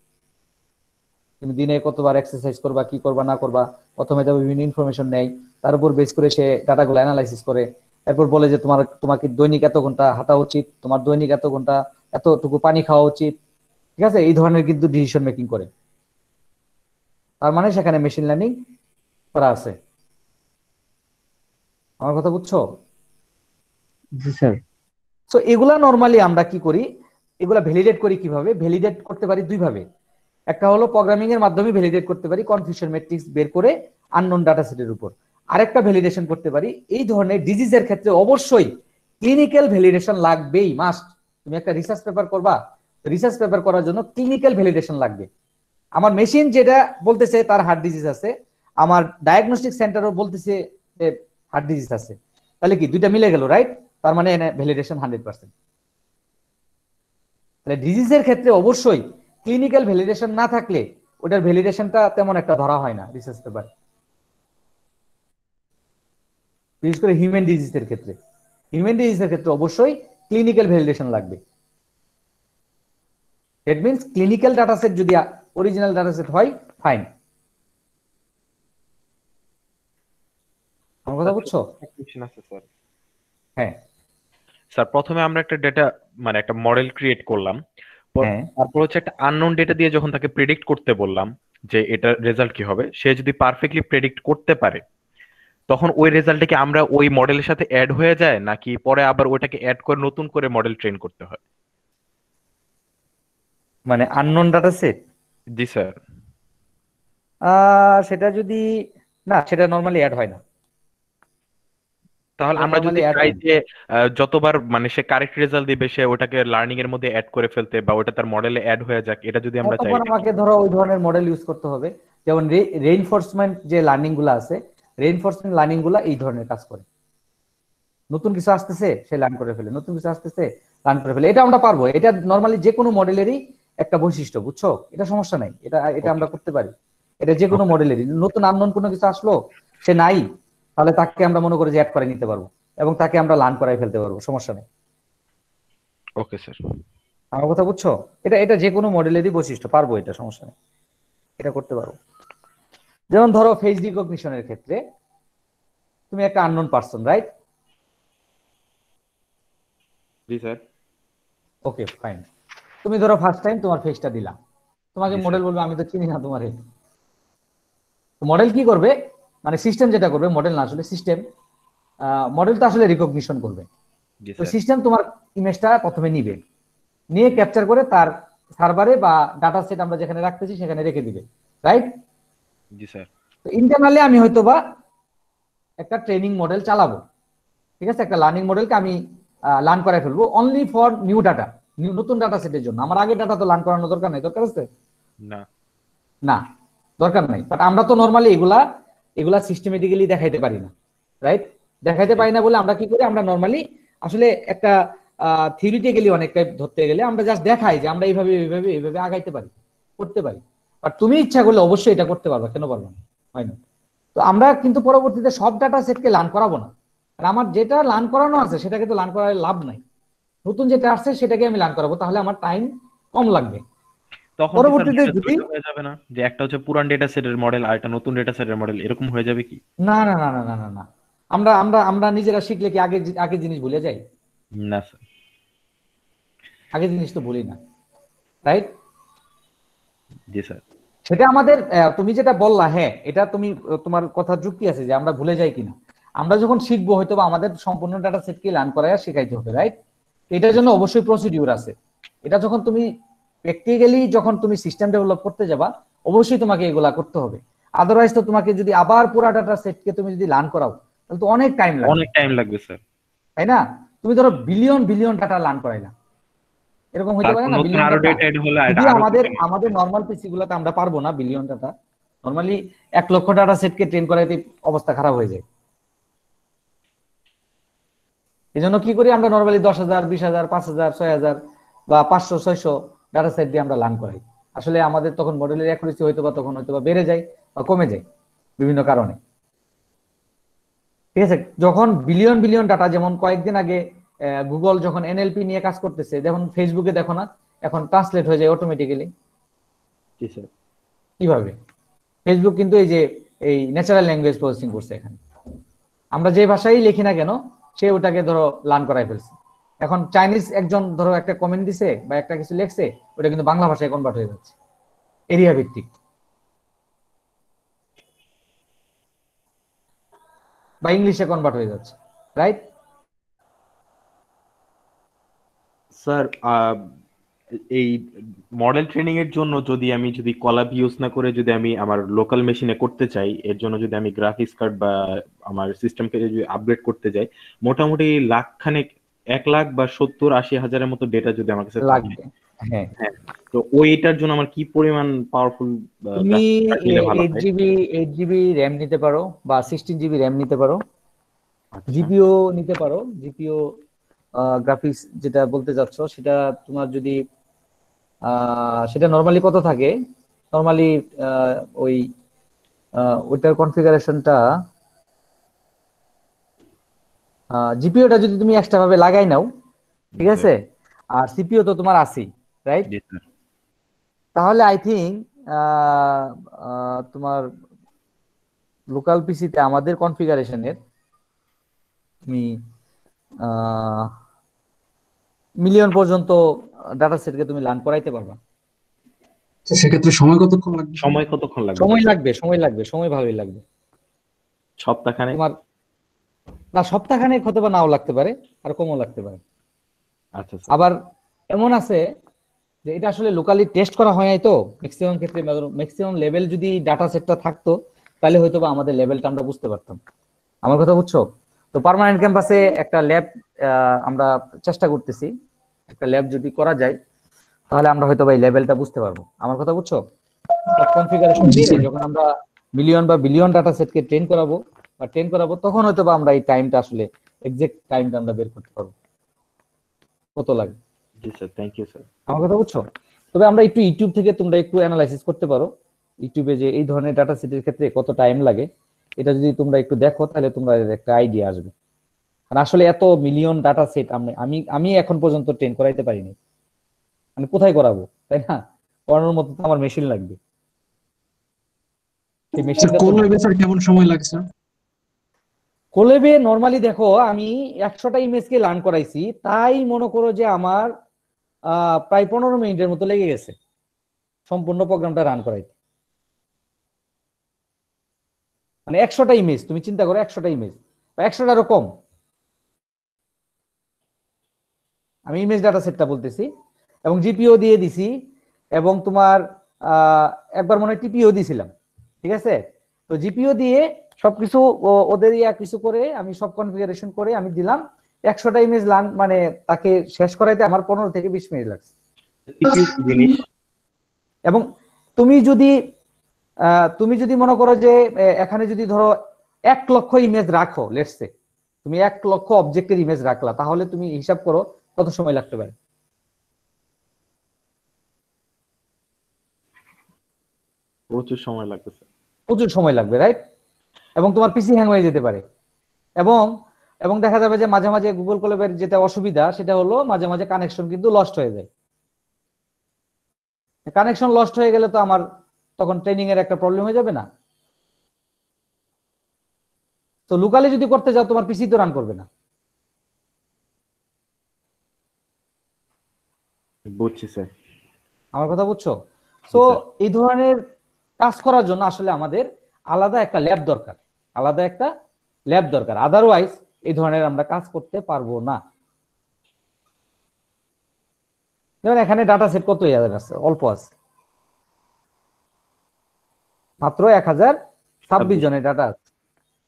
তুমি দিনে কতবার এক্সারসাইজ করবা, কি করবা না করবা, প্রথমে তো বিভিন্ন ইনফরমেশন নেয়, তার উপর বেস করে সে ডাটাগুলো অ্যানালাইসিস করে, এরপর বলে যে তোমাকে দৈনিক এত ঘন্টা হাঁটা উচিত, তোমার দৈনিক এত ঘন্টা এতটুকু পানি খাওয়া উচিত, ঠিক আছে? এই ধরনের কিন্তু ডিসিশন মেকিং করে। তার মানে সেখানে মেশিন লার্নিং করা আছে। আমার কথা বুঝছো? জি স্যার। সো এগুলা নরমালি আমরা কি করি, এগুলা ভ্যালিডেট করি কিভাবে? ভ্যালিডেট করতে পারি দুই ভাবে। একটা হলো প্রোগ্রামিং এর মাধ্যমে ভ্যালিডেট করতে পারি, কনফিউশন ম্যাট্রিক্স বের করে আননোন ডাটা সেটের উপর। আরেকটা ভ্যালিডেশন করতে পারি, এই ধরনের ডিজিজের ক্ষেত্রে অবশ্যই ক্লিনিক্যাল ভ্যালিডেশন লাগবেই, মাস্ট। তুমি একটা রিসার্চ পেপার করবা, রিসার্চ পেপার করার জন্য ক্লিনিক্যাল ভ্যালিডেশন লাগবে। আমার মেশিন যেটা বলতেছে তার হার্ট ডিজিজ আছে, আমার ডায়াগনস্টিক সেন্টারও বলতেছে যে হার্ট ডিজিজ আছে, তাহলে কি দুইটা মিলে গেল, রাইট? তার মানে ভ্যালিডেশন 100%। তাহলে ডিজিজের ক্ষেত্রে অবশ্যই ক্লিনিক্যাল ভ্যালিডেশন না থাকলে ওটার ভ্যালিডেশনটা তেমন একটা ধরা হয় না রিসার্চ পেপার, বিশেষ করে হিউম্যান ডিজিজের ক্ষেত্রে। হিউম্যান ডিজিজের ক্ষেত্রে অবশ্যই ক্লিনিক্যাল ভ্যালিডেশন লাগবে। দ্যাট মিন্স ক্লিনিক্যাল ডাটাসেট যদি অরিজিনাল ডাটাসেট হয়, ফাইন। আমার কথা বুঝছো? হ্যাঁ স্যার, প্রথমে আমরা একটা ডেটা মানে একটা মডেল ক্রিয়েট করলাম, হ্যাঁ তারপর হচ্ছে একটা আননোন ডেটা দিয়ে যখন তাকে প্রেডিক্ট করতে বললাম যে এটা রেজাল্ট কি হবে, সে যদি পারফেক্টলি প্রেডিক্ট করতে পারে, তখন ওই রেজাল্টটা কি আমরা ওই মডেলের সাথে অ্যাড হয়ে যায়, নাকি পরে আবার ওটাকে অ্যাড করে নতুন করে মডেল ট্রেন করতে হয়? মানে আননোন ডাটাসেট, জি স্যার। সেটা যদি না, সেটা নরমালি অ্যাড হয় না। তাহলে আমরা যদি নরমালি অ্যাড চাই হয় না। যে যতবার মানে সে কারেক্ট রেজাল্ট দিবে সে ওটাকে লার্নিং এর মধ্যে অ্যাড করে ফেলতে, বা ওটা তার মডেলে অ্যাড হয়ে যাক, এটা যদি আমরা চাই, তখন আমাকে ধরো ওই ধরনের মডেল ইউজ করতে হবে। যেমন রেইনফোর্সমেন্ট যে লার্নিং গুলো আছে, রেইনফোর্সমেন্ট লার্নিং গুলা এই ধরনের কাজ করে। নতুন কিছু আসতেছে সে লার্ন করে ফেলে, নতুন কিছু আসতেছে রান করে ফেলে, এটা আমরা পারবো। এটা নর্মালি যে কোনো মডেলেরই একটা বৈশিষ্ট্য, বুঝছো? এটা সমস্যা নাই, এটা আমরা করতে পারি। এটা যে কোনো মডেলেরই, নতুন আননোন কোনো কিছু আসলো, সে নাই, তাহলে তাকে আমরা মনে করি যে অ্যাড করে নিতে পারবো এবং তাকে আমরা লার্ন করাই ফেলতে পারবো, সমস্যা নেই। Okay sir. আমার কথা বুঝছো? এটা যে কোনো মডেলেরই বৈশিষ্ট্য, পারবো, এটা সমস্যা নেই, এটা করতে পারবো। যেমন ধরো ফেস রিকগনিশনের ক্ষেত্রে তুমি একটা আননোন পারসন, রাইট? জি স্যার। Okay fine. তুমি ধরো ফার্স্ট টাইম তোমার ফেসটা দিলাম, তোমাকে জি, মডেল স্যার। বলবে আমি তো চিনি না তোমার। মডেল কি করবে, মানে সিস্টেম যেটা করবে, মডেল না আসলে সিস্টেম, মডেল তো আসলে রিকগনিশন করবে। জি তো স্যার। সিস্টেম তোমার ইমেজটা প্রথমে নিবে, নিয়ে ক্যাপচার করে তার সার্ভারে বা ডাটা সেট আমরা যেখানে রাখতেছি সেখানে রেখে দিবে, রাইট? জি স্যার। তো ইন্টারনালি আমি হয়তোবা একটা ট্রেনিং মডেল চালাবো, ঠিক আছে, একটা লার্নিং মডেলকে আমি লার্ন করাই ফেলবো অনলি ফর নিউ ডাটা, নতুন ডাটা সেটের জন্য। আমার আগের ডাটা তো লার্ন করানোর দরকার নাই, দরকার আছে? না। না, দরকার নাই। বাট আমরা তো নর্মালি এগুলা সিস্টেমেটিক্যালি দেখাইতে পারি না, রাইট? দেখাইতে পারি না বলে আমরা কি করি, আমরা নর্মালি আসলে একটা থিওরিটিক্যালি অনেকটাই ধরতে গেলে আমরা জাস্ট দেখাই যে আমরা এইভাবে এইভাবে এইভাবে আগাইতে পারি, করতে পারি। বাট তুমি ইচ্ছা করলে অবশ্যই এটা করতে পারবে, কেন পারবে না? হয় না? তো আমরা কিন্তু পরবর্তীতে সব ডাটা সেটকে লার্ন করাবো না, আর আমার যেটা লার্ন করানো আছে সেটাকে তো লার্ন করার লাভ নাই। নতুন যেটা আসছে সেটাকে আমি লার্ন করাবো, তাহলে আমার টাইম কম লাগবে। তখন কি স্যার পরবর্তীতে মডেল যদি দুইটা হয়ে যাবে না, যে একটা হচ্ছে পুরান ডেটা সেটের মডেল আর একটা নতুন ডেটা সেটের মডেল, এরকম হয়ে যাবে কি? না না না না না না না, আমরা আমরা আমরা নিজেরা শিখলে কি আগে আগে জিনিস ভুলে যাই? না স্যার। আগে জিনিস তো ভুলি না, রাইট? জি স্যার। সেটা আমাদের তুমি যেটা বললা, হ্যাঁ, এটা তুমি তোমার কথা যুক্তি আছে যে আমরা ভুলে যাই কিনা। আমরা যখন শিখবো হয়তো বা আমাদের সম্পূর্ণ ডাটা সেটকে লার্ন করায় শেখাইতে হবে, রাইট? এটার জন্য অবশ্যই প্রসিডিউর আছে। এটা যখন তুমি প্র্যাকটিক্যালি যখন তুমি সিস্টেম ডেভেলপ করতে যাবা, অবশ্যই তোমাকে এগুলা করতে হবে। আদারওয়াইজ তো তোমাকে যদি আবার পুরো ডাটা সেটকে তুমি যদি লার্ন করাও, তাহলে তো অনেক টাইম লাগবে, অনেক টাইম লাগবে স্যার। তাই না? তুমি ধরো বিলিয়ন বিলিয়ন ডাটা লার্ন করাইলা, এরকম হইতে তারপর পারে না? নতুন বিলিয়ন আরো ডাটা ডেটা এড হলে যদি আরো আমাদের আমাদের নর্মাল পিসি গুলোতে আমরা পারবো না বিলিয়ন ডাটা। নর্মালি 1 লক্ষ ডাটা সেটকে ট্রেন করাইতে অবস্থা খারাপ হয়ে যায়। এই জন্য কি করি আমরা, নর্মালি 10,000, 20,000, 5,000, 6,000 বা 500, 600 ডাটা সেট দিয়ে আমরা লার্ন করাই। আসলে আমাদের তখন মডেলের অ্যাকুরেসি হয়তো বা তখন হয়তো বা বেড়ে যায় বা কমে যায় বিভিন্ন কারণে, ঠিক আছে? যখন বিলিয়ন বিলিয়ন ডাটা, যেমন কয়েকদিন আগে গুগল যখন এনএলপি নিয়ে কাজ করতেছে, যেমন ফেসবুকে দেখো না, এখন ট্রান্সলেট হয়ে যায় অটোমেটিক্যালি। জি স্যার। কিভাবে? ফেসবুক কিন্তু এই যে এই ন্যাচারাল ল্যাঙ্গুয়েজ প্রসেসিং করছে এখানে। আমরা যে ভাষাই লিখি না কেন, সে ওটাকে ধরো লার্ন করাই ফেলছে। এখন চাইনিজ একজন ধরো একটা কমেন্ট দিছে বা একটা কিছু লিখছে, ওটা কিন্তু বাংলা ভাষায় কনভার্ট হয়ে যাচ্ছে, এরিয়া ভিত্তিক বা ইংলিশে কনভার্ট হয়ে যাচ্ছে, রাইট? স্যার এই মডেল ট্রেনিং এর জন্য যদি কলাব ইউজ না করে যদি আমি আমার লোকাল মেশিনে করতে চাই, এর জন্য যদি আমি গ্রাফিক্স কার্ড বা আমার সিস্টেমকে যদি আপগ্রেড করতে যাই, মোটামুটি লাখ খানেক, 1 লাখ বা 70-80 হাজারের মতো ডেটা যদি আমার কাছে থাকে, লাগবে, হ্যাঁ। হ্যাঁ, তো ওইটার জন্য আমার কি পরিমাণ পাওয়ারফুল তুমি নিলে ভালো 8 হয়? জিবি 8 জিবি র্যাম নিতে পারো বা 16 জিবি র্যাম নিতে পারো, আচ্ছা। জিপিও নিতে পারো। জিপিও গ্রাফিক্স যেটা বলতে যাচ্ছ, সেটা তোমার যদি সেটা নরমালি কত থাকে, নরমালি ওই ওইটার কনফিগারেশনটা, জিপিওটা যদি তুমি এক্সট্রা ভাবে লাগাই নাও, ঠিক আছে, আর সিপিও তো তোমার আছেই, রাইট? জি স্যার। তাহলে আই থিঙ্ক তোমার লোকাল পিসিতে আমাদের কনফিগারেশনের তুমি মিলিয়ন পর্যন্ত ডাটা সেটকে তুমি লার্ন করাইতে পারবা। তো সেক্ষেত্রে সময় কতক্ষণ লাগবে? সময় কতক্ষণ লাগবে? সময় লাগবে, সময় লাগবে, সময় ভালোই লাগবে। সপ্তাহখানেক? তোমার না, সপ্তাহখানেক হতে বা নাও লাগতে পারে, আর কমও লাগতে পারে। আচ্ছা স্যার। আবার এমন আছে যে এটা আসলে লোকালি টেস্ট করা হয় নাই, তো ম্যাক্সিমাম ক্ষেত্রে ম্যাক্সিমাম লেভেল যদি ডাটা সেটটা থাকতো, তাহলে হয়তো বা আমাদের লেভেলটা আমরা বুঝতে পারতাম। আমার কথা বুঝছো? তো পার্মানেন্ট ক্যাম্পাসে একটা ল্যাব আমরা চেষ্টা করতেছি, একটা ল্যাব যদি করা যায় তাহলে আমরা হয়তো বা এই লেভেলটা বুঝতে পারবো। আমার কথা বুঝছো? কনফিগারেশন দিয়ে যখন আমরা মিলিয়ন বা বিলিয়ন ডাটা সেটকে ট্রেন করাবো তখন হয়তো বা আমরা এই টাইমটা আসলে এক্সাক্ট টাইমটা আমরা বের করতে পারবো। কত লাগে। জি স্যার, থ্যাংক ইউ স্যার। আমার কথা বুঝছো? তবে আমরা একটু ইউটিউব থেকে তোমরা একটু অ্যানালাইসিস করতে পারো, ইউটিউবে যে এই ধরনের ডাটা সেটের ক্ষেত্রে কত টাইম লাগে, এটা যদি তোমরা একটু দেখো তাহলে তোমরা একটা আইডিয়া আসবে। কারণ আসলে এত মিলিয়ন ডাটা সেট আমি আমি এখন পর্যন্ত ট্রেন করাইতে পারিনি, মানে কোথায় করাবো, তাই না? করানোর মতো তো আমার মেশিন লাগবে, সেই স্যার মেশিনটা তো কোল ওয়েবে স্যার কেমন সময় লাগে স্যার? কোলেবে নরমালি দেখো আমি 100টা ইমেজকে লার্ন করাইছি, তাই মনে করো যে আমার প্রায় 15 মিনিটের মতো লেগে গেছে সম্পূর্ণ প্রোগ্রামটা রান করাইতে। মানে 100টা ইমেজ, তুমি চিন্তা করো 100টা ইমেজ বা 100টারও কম, আমি ইমেজ ডাটা সেটটা বলতেছি, এবং জিপিও দিয়ে দিছি, এবং তোমার একবার মনে হয় টিপিও দিছিলাম, ঠিক আছে? তো জিপিও দিয়ে সবকিছু ওদের কিছু করে আমি সব কনফিগারেশন করে আমি দিলাম। 100টা ইমেজ লার্ন মানে তাকে শেষ করাইতে আমার 15 থেকে 20 মিনিট লাগছে। জিনিস এবং তুমি যদি মনে করো যে এখানে যদি ধরো 1 লক্ষ ইমেজ রাখো, লেটস সে তুমি 1 লক্ষ অবজেক্টের ইমেজ রাখলা, তাহলে তুমি হিসাব করো কত সময় লাগতে পারে। প্রচুর সময় লাগবে স্যার। প্রচুর সময় লাগবে, রাইট? এবং তোমার পিসি হ্যাং হয়ে যেতে পারে। এবং এবং দেখা যাবে যে মাঝে মাঝে গুগল কোল্যাবের যেটা অসুবিধা সেটা হলো মাঝে মাঝে কানেকশন কিন্তু লস্ট হয়ে যায়। কানেকশন লস্ট হয়ে গেলে তো আমার তখন ট্রেনিং এর একটা প্রবলেম হয়ে যাবে না? তো লোকালি যদি করতে যাও তোমার পিসি তো রান করবে না। বুঝছি স্যার। আমার কথা বুঝছো? তো এই ধরনের কাজ করার জন্য আসলে আমাদের আলাদা একটা ল্যাব দরকার, আলাদা একটা ল্যাব দরকার, আদারওয়াইজ এই ধরনের আমরা কাজ করতে পারবো না। যেমন এখানে ডাটা সেট কত আছে, অল্প আছে, মাত্র 1026 জনের ডাটা আছে।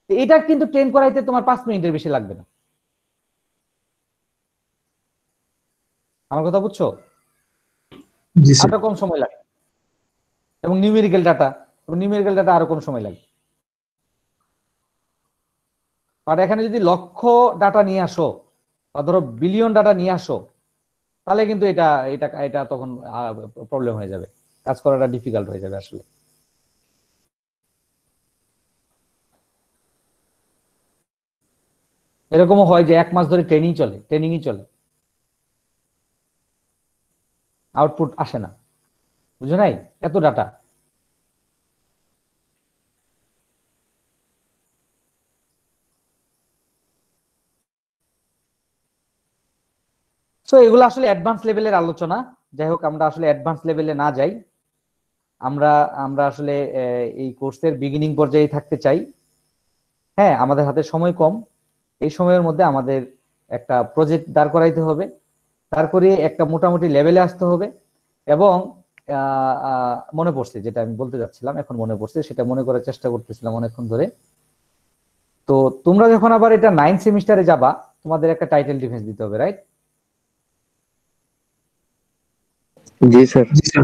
এটা কিন্তু ট্রেন করাইতে তোমার 5 মিনিটের বেশি লাগবে না। আমার কথা বুঝছো? জি স্যার। আরো কম সময় লাগে। এবং নিউমেরিক্যাল ডাটা আরো কম সময় লাগে। আর এখানে যদি লক্ষ ডাটা নিয়ে আসো বা ধরো বিলিয়ন ডাটা নিয়ে আসো, তাহলে কিন্তু এটা এটা এটা তখন প্রবলেম হয়ে যাবে, কাজ করাটা ডিফিকাল্ট হয়ে যাবে আসলে। এরকমও হয় যে 1 মাস ধরে ট্রেনিংই চলে, আউটপুট আসে না, বুঝো নাই? এত ডাটা। সো এগুলো আসলে অ্যাডভান্স লেভেলের আলোচনা। যাই হোক, আমরা আসলে অ্যাডভান্স লেভেলে না যাই, আমরা আমরা আসলে এই কোর্সের বিগিনিং পর্যায়ে থাকতে চাই। হ্যাঁ, আমাদের হাতে সময় কম, এই সময়ের মধ্যে আমাদের একটা প্রজেক্ট দাঁড় করাইতে হবে, তারপরে একটা মোটামুটি লেভেলে আসতে হবে। এবং মনে পড়ছে যেটা আমি বলতে যাচ্ছিলাম, এখন মনে পড়ছে, সেটা মনে করার চেষ্টা করতেছিলাম অনেকক্ষণ ধরে। তো তোমরা যখন আবার এটা 9 সেমিস্টারে যাবা, তোমাদের একটা টাইটেল ডিফেন্স দিতে হবে, রাইট? জি স্যার। জি স্যার।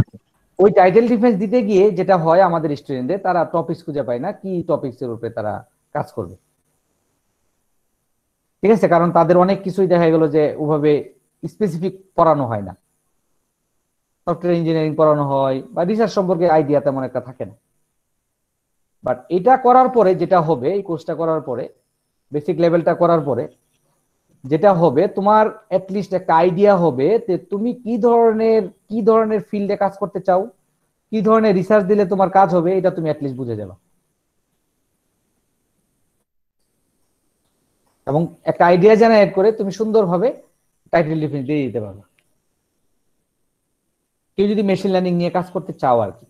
ওই টাইটেল ডিফেন্স দিতে গিয়ে যেটা হয় আমাদের স্টুডেন্টদের, তারা টপিকস খুঁজে পায় না, কি টপিকস এর উপরে তারা কাজ করবে, ঠিক আছে? কারণ তাদের অনেক কিছুই দেখা গেল যে ওভাবে স্পেসিফিক পড়ানো হয় না, সফটওয়্যার ইঞ্জিনিয়ারিং পড়ানো হয় বা রিসার্চ সম্পর্কে আইডিয়া তেমন একটা থাকে না। বাট এটা করার পরে যেটা হবে, এই কোর্সটা করার পরে, বেসিক লেভেলটা করার পরে যেটা হবে, তোমার অ্যাটলিস্ট একটা আইডিয়া হবে যে তুমি কি ধরনের ফিল্ডে কাজ করতে চাও, কি ধরনের রিসার্চ দিলে তোমার কাজ হবে, এটা তুমি অ্যাটলিস্ট বুঝে যাবে। এবং একটা আইডিয়া জেনারেট করে তুমি সুন্দরভাবে টাইটেল ডিফেন্স দিয়ে দিতে পারবে। কেউ যদি মেশিন লার্নিং নিয়ে কাজ করতে চাও আর কি,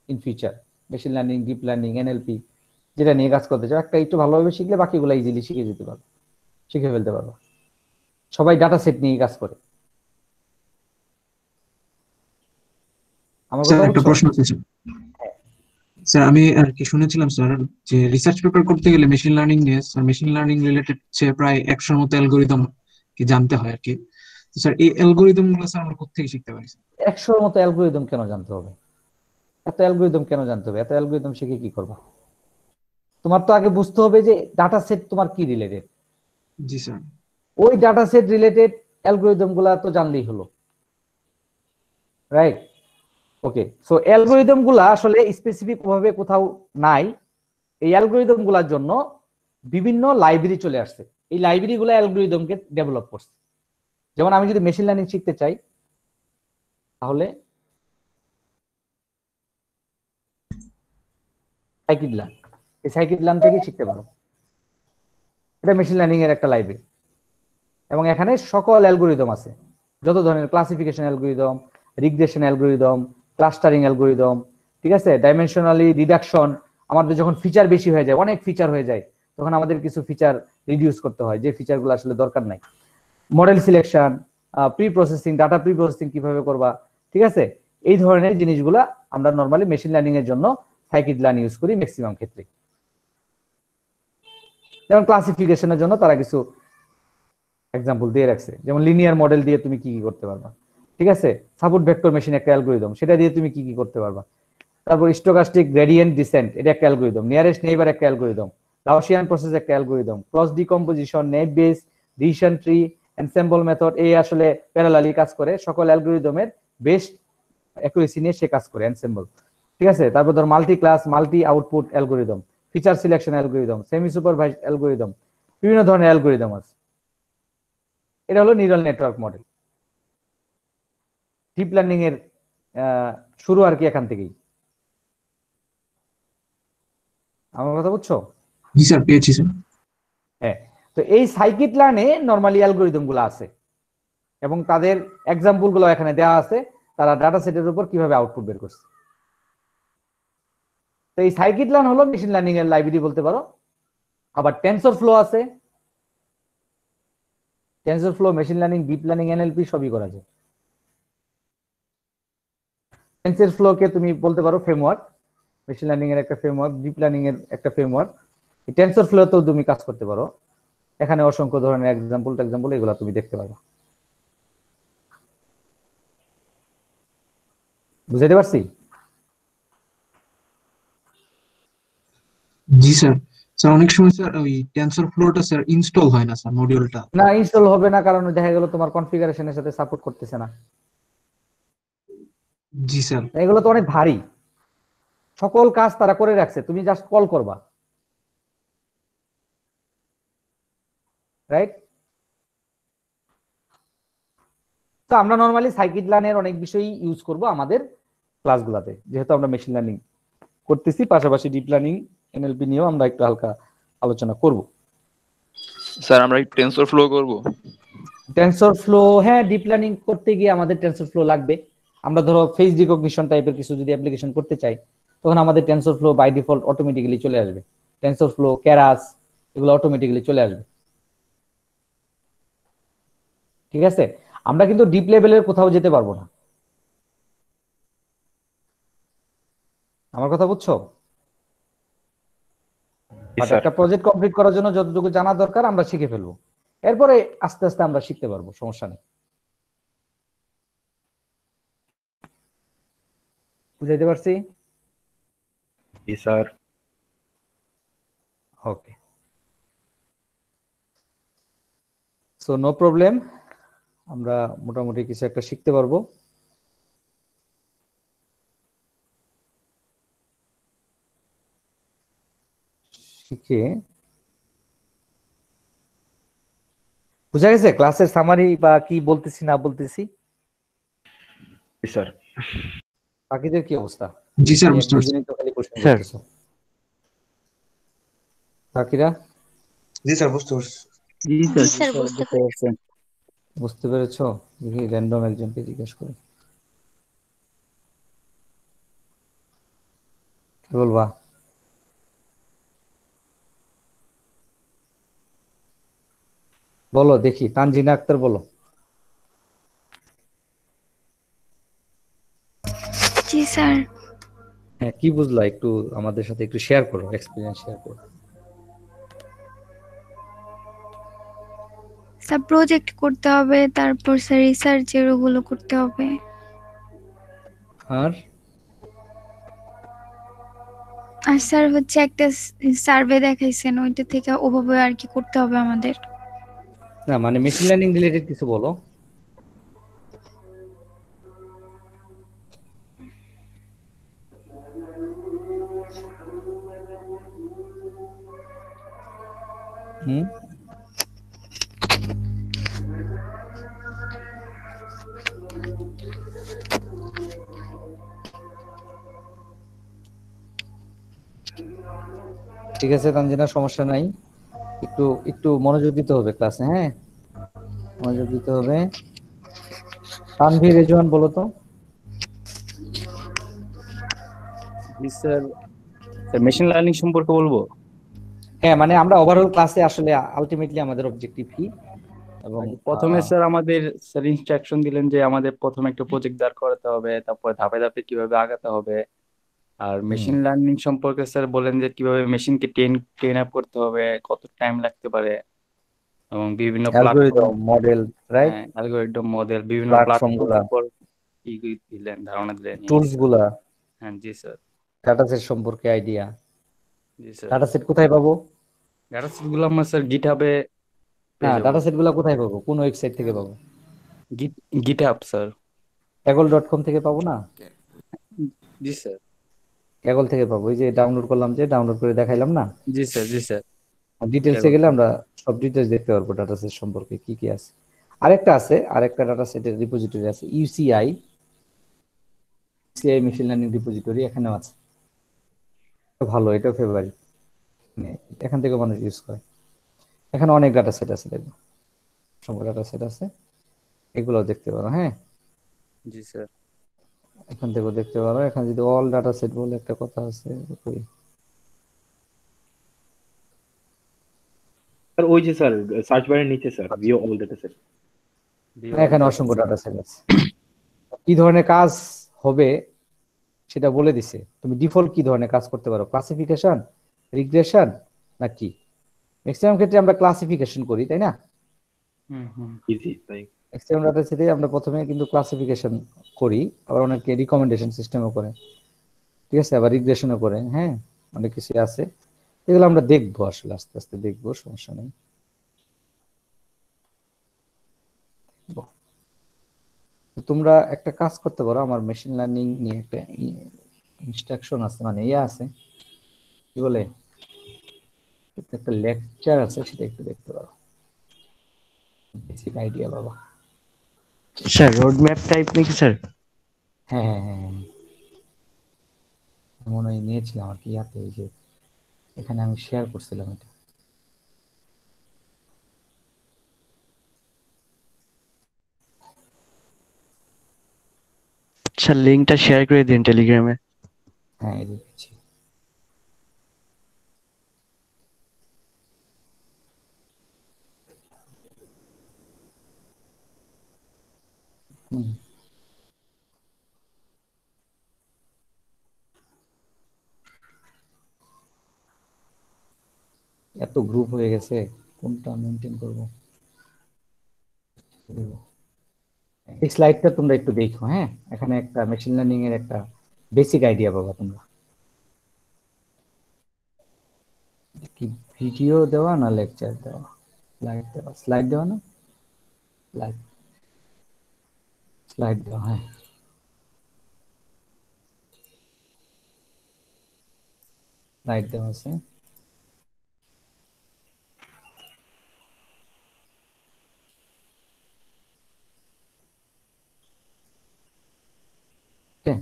in future machine learning, deep learning, NLP যেটা নিয়ে কাজ করতে চাও, একটা একটু ভালোভাবে শিখলে বাকিগুলো ইজিলি শিখে ফেলতে পারবো। সবাই ডাটা সেট নিয়ে কাজ করে। আমার স্যার কথা একটা বুঝছো? প্রশ্ন আছে স্যার। স্যার আমি আর কি শুনেছিলাম স্যার যে রিসার্চ পেপার করতে গেলে মেশিন লার্নিং নিয়ে স্যার মেশিন লার্নিং রিলেটেড প্রায় 100-র মতো অ্যালগোরিদম কি জানতে হয় আর কি। তো স্যার এই অ্যালগোরিদম গুলো স্যার আমরা কোত্থেকে শিখতে পারি স্যার? 100র মতো অ্যালগোরিদম কেন জানতে হবে? এত অ্যালগোরিদম কেন জানতে হবে? এত অ্যালগোরিদম শিখে কি করবা? তোমার তো আগে বুঝতে হবে যে ডাটা সেট তোমার কি রিলেটেড, জি স্যার। ওই ডাটা সেট রিলেটেড অ্যালগরিদম গুলা তো জানলেই হলো, রাইট? ওকে, সো অ্যালগরিদম গুলা আসলে স্পেসিফিক ভাবে কোথাও নাই। এই অ্যালগরিদম গুলার জন্য বিভিন্ন লাইব্রেরি চলে আসছে, এই লাইব্রেরি গুলা অ্যালগরিদমকে ডেভেলপ করছে। যেমন আমি যদি মেশিন লার্নিং শিখতে চাই, তাহলে সাইকিড-লার্ন, এই সাইকিড-লার্ন থেকে শিখতে পারো। এটা মেশিন লার্নিং এর একটা লাইব্রেরি, এবং এখানে সকল অ্যালগরিদম আছে, যত ধরনের classification algorithm, regression algorithm, clustering algorithm, ঠিক আছে, ডাইমেনশনালি রিডাকশন। আমাদের যখন ফিচার বেশি হয়ে যায়, অনেক ফিচার হয়ে যায়, তখন আমাদের কিছু ফিচার রিডিউস করতে হয়, যে ফিচারগুলো আসলে দরকার নাই। Model selection, pre processing, data pre processing কিভাবে করবা, ঠিক আছে, এই ধরনের জিনিসগুলা আমরা নরমালি মেশিন লার্নিং এর জন্য সাইকিড-লার্ন ইউজ করি ম্যাক্সিমাম ক্ষেত্রে। যেমন ক্লাসিফিকেশনের জন্য তারা কিছু এক্সাম্পল দিয়ে রাখছে, যেমন লিনিয়ার মডেল দিয়ে তুমি কি কি করতে পারবা, ঠিক আছে, সাপোর্ট ভেক্টর মেশিন একটা অ্যালগরিদম, সেটা দিয়ে তুমি কি কি করতে পারবা। তারপর স্টোকাস্টিক গ্রেডিয়েন্ট ডিসেন্ট, এটা একটা অ্যালগরিদম। নিয়ারেস্ট নেইবার একটা অ্যালগরিদম। গাউসিয়ান প্রসেস একটা algorithm. Cross decomposition, naive base, decision tree, ensemble method, এই আসলে প্যারালালি কাজ করে, সকল অ্যালগরিদমের বেস্ট অ্যাকুরেসি নিয়ে সে কাজ করে, এনসেম্বল, ঠিক আছে। তারপর ধর multi class, multi output algorithm, feature selection algorithm, semi supervised algorithm, বিভিন্ন ধরনের অ্যালগরিদম আছে। এটা হলো neural network model. Deep learning এর শুরু আর কি এখান থেকেই। আমার কথা বুঝছো? জি স্যার, পেয়েছি স্যার। হ্যাঁ, তো এই সাইকিড-লার্নে নরমালি অ্যালগরিদম গুলো আছে, এবং তাদের এক্সাম্পল গুলো এখানে দেওয়া আছে, তারা ডাটা সেটের উপর কিভাবে আউটপুট বের করছে। তো এই সাইকিড-লার্ন হলো মেশিন লার্নিং এর লাইব্রেরি বলতে পারো। আবার টেনসরফ্লো আছে, TensorFlow machine learning, deep learning, NLP সবই করা যায়। টেনসরফ্লো কে তুমি বলতে পারো ফ্রেমওয়ার্ক, মেশিন লার্নিং এর একটা ফ্রেমওয়ার্ক, ডিপ লার্নিং এর একটা ফ্রেমওয়ার্ক। এই টেনসরফ্লো তেও তুমি কাজ করতে পারো। এখানে অসংখ্য ধরনের এক্সাম্পল এগুলো তুমি দেখতে পারো। বুঝাইতে পারছি? জি স্যার। স্যার অনেক সময় স্যার ওই টেনসর ফ্লোটা স্যার ইনস্টল হয় না স্যার, মডিউলটা। না, ইনস্টল হবে না, কারণ দেখা গেল তোমার কনফিগারেশনের সাথে সাপোর্ট করতেছে না। জি স্যার। এগুলো তো অনেক ভারী, সকল কাজ তারা করে রাখছে, তুমি জাস্ট কল করবা, রাইট? তো আমরা নরমালি সাইকিড-লার্নের অনেক বিষয়ই ইউজ করব আমাদের ক্লাসগুলোতে, যেহেতু আমরা মেশিন লার্নিং করতেছি, পাশাপাশি ডিপ লার্নিং, এনএলপি নিয়েও আমরা একটু হালকা আলোচনা করব। স্যার আমরা টেনসর ফ্লো করব। টেনসরফ্লো, হ্যাঁ, ডিপ লার্নিং করতে গিয়ে আমাদের টেনসরফ্লো লাগবে। আমরা ধরো ফেস রিকগনিশন টাইপের কিছু যদি অ্যাপ্লিকেশন করতে চাই, তখন আমাদের টেনসরফ্লো বাই ডিফল্ট অটোমেটিক্যালি চলে আসবে। টেনসরফ্লো, কেরাস, এগুলো অটোমেটিক্যালি চলে আসবে, ঠিক আছে। আমরা কিন্তু ডিপ লেভেলের কোথাও যেতে পারবো না। আমার কথা বুঝছো? বাট একটা প্রজেক্ট কমপ্লিট করার জন্য যতটুকু জানা দরকার আমরা শিখে ফেলবো, এরপরে আস্তে আস্তে আমরা শিখতে পারবো, সমস্যা নেই। বুঝাইতে পারছি? জি স্যার। ওকে, সো নো প্রবলেম, আমরা মোটামুটি কিছু একটা শিখতে পারবো। শিখে বুঝা গেছে ক্লাসের সামারি বা কি বলতেছি না বলতেছি? জি স্যার। বাকিদের কি অবস্থা? জি স্যার, এই বুঝতে পারছি। একদিনই তো খালি কোশ্চেন স্যার। করতেছো। বাকিরা জি স্যার, বুঝতে পারছি। জি স্যার, বুঝতে পেরেছি। বুঝতে পেরেছো? দেখি র্যান্ডম একজনকে জিজ্ঞেস করি, কি বলবা? বলো দেখি, তানজিনা আক্তার বলো। জি স্যার। হ্যাঁ, কি বুঝলা একটু আমাদের সাথে একটু শেয়ার করো, এক্সপেরিয়েন্স শেয়ার করো। স্যার প্রজেক্ট করতে হবে, তারপর স্যার রিসার্চের ওগুলো করতে হবে। আর আর স্যার হচ্ছে একটা সার্ভে দেখাইছেন, ওইটা থেকে ওভাবে আর কি করতে হবে আমাদের। না, মানে মেশিন লার্নিং রিলেটেড কিছু বলো। হুম, ঠিক আছে তানজিনা, সমস্যা নাই। একটু একটু মনোযোগ দিতে হবে ক্লাসে, হ্যাঁ, মনোযোগ দিতে হবে। তানভীর রেজওয়ান বলো তো। জি স্যার, স্যার মেশিন লার্নিং সম্পর্কে বলবো। হ্যাঁ, মানে আমরা ওভারঅল ক্লাসে আসলে আলটিমেটলি আমাদের অবজেক্টিভ কি, এবং প্রথমে স্যার আমাদের স্যার ইনস্ট্রাকশন দিলেন যে আমাদের প্রথমে একটা প্রজেক্ট দাঁড় করাতে হবে, তারপর ধাপে ধাপে কিভাবে আগাতে হবে। আর হুম, মেশিন লার্নিং সম্পর্কে স্যার বলেন যে কিভাবে মেশিনকে ট্রেন আপ করতে হবে, কত টাইম লাগতে পারে, এবং বিভিন্ন প্ল্যাটফর্ম, অ্যালগরিদম মডেল, রাইট, হ্যাঁ অ্যালগরিদম মডেল, বিভিন্ন প্ল্যাটফর্ম গুলা, প্ল্যাটফর্মের উপর কি দিলেন, ধারণা দিলেন এই টুলস গুলা, হ্যাঁ জি স্যার। ডাটা সেট সম্পর্কে আইডিয়া। জি স্যার, ডাটা সেট কোথায় পাবো? ডাটা সেট গুলো আমরা স্যার গিটহাবে পেয়ে হ্যাঁ, যাবো। ডাটা সেট গুলা কোথায় পাবো, কোন ওয়েবসাইট থেকে পাবো? GitHub sir. kaggle.com থেকে পাবো না? জি স্যার। kaggle থেকে পাবো, ওই যে ডাউনলোড করলাম, যে ডাউনলোড করে দেখাইলাম না, জি স্যার। জি স্যার। ডিটেলসে গেলে আমরা সব ডিটেলস দেখতে পারবো ডাটা সেট সম্পর্কে কি কি আছে। আরেকটা আছে, আরেকটা ডাটা সেটের রিপোজিটরি আছে, UCI, CI machine learning repository, এখানেও আছে। ভালো, এটা ফেভারিট, এখান থেকে মানুষ ইউজ করে। এখানে অনেক ডাটা সেট আছে, দেখবো সম্পূর্ণ ডাটা সেট আছে, এগুলো দেখতে পারো, হ্যাঁ, জি স্যার। এখান থেকেও দেখতে পারো। এখানে যদি অল ডাটা সেট বলে একটা কথা আছে, ওই স্যার ওই যে স্যার সার্চ বারের নিচে sir view all data set. এখানে অসংখ্য ডাটা সেট আছে। কি ধরনের কাজ হবে সেটা বলে দিছে, তুমি ডিফল্ট কি ধরনের কাজ করতে পারো, ক্লাসিফিকেশন, রিগ্রেশন, নাকি ম্যাক্সিমাম ক্ষেত্রে আমরা ক্লাসিফিকেশন করি, তাই না? ইজি তাই। ম্যাক্সিমাম ডাটা সেটে আমরা প্রথমে কিন্তু ক্লাসিফিকেশন করি, আবার অনেকে রিকমেন্ডেশন সিস্টেমও করে, ঠিক আছে, আবার রিগ্রেশনও করে, হ্যাঁ, অনেক কিছু আছে। এগুলো আমরা দেখবো, আসলে আস্তে আস্তে দেখবো, সমস্যা নেই। তো তোমরা একটা কাজ করতে পারো, আমার মেশিন লার্নিং নিয়ে একটা ইনস্ট্রাকশন আছে, মানে ইয়ে আছে, কি বলে, একটা লেকচার আছে, সেটা একটু দেখতে পারো, বেসিক আইডিয়া বাবা। স্যার রোড ম্যাপ টাইপ নাকি স্যার? হ্যাঁ হ্যাঁ হ্যাঁ হ্যাঁ, মনে হয় নিয়েছিলাম আর কি, ইয়াতে, এই যে এখানে আমি শেয়ার করছিলাম এটা। স্যার লিঙ্কটা শেয়ার করে দিন টেলিগ্রামে। হ্যাঁ, এই যে দিচ্ছি। হুম, এত গ্রুপ হয়ে গেছে, কোনটা মেনটেন করবো? এই স্লাইডটা তোমরা একটু দেখো, হ্যাঁ, এখানে একটা মেশিন লার্নিং এর একটা বেসিক আইডিয়া পাবা তোমরা। কি ভিডিও দেওয়া না লেকচার দেওয়া? স্লাইড দেওয়া না, স্লাইড, স্লাইড দেওয়া, হ্যাঁ, স্লাইড দেওয়া আছে। ওকে,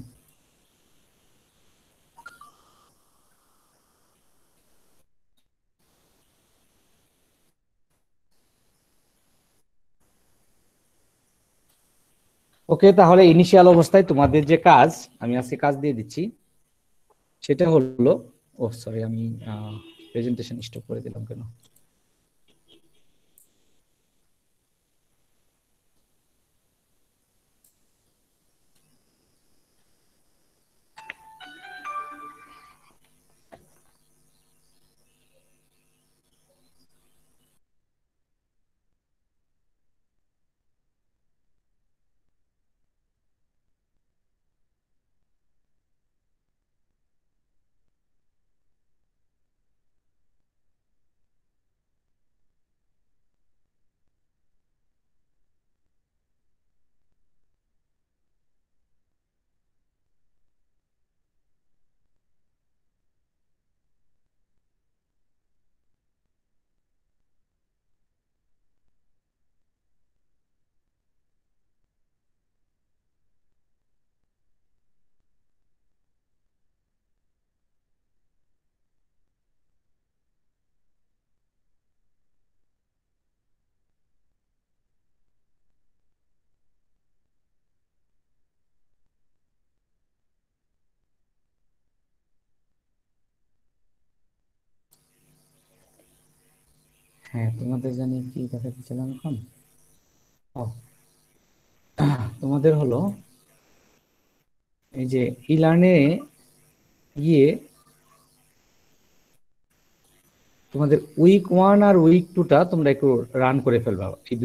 ওকে, তাহলে ইনিশিয়াল অবস্থায় তোমাদের যে কাজ, আমি আজকে কাজ দিয়ে দিচ্ছি, সেটা হলো, ও সরি, আমি প্রেজেন্টেশন স্টপ করে দিলাম কেন? হ্যাঁ, তোমাদের জানি কি দেখাচ্ছিলাম এখন। ও, তোমাদের হলো এই যে ই লার্নে গিয়ে তোমাদের উইক 1 আর উইক 2টা তোমরা একটু রান করে ফেলবা। এই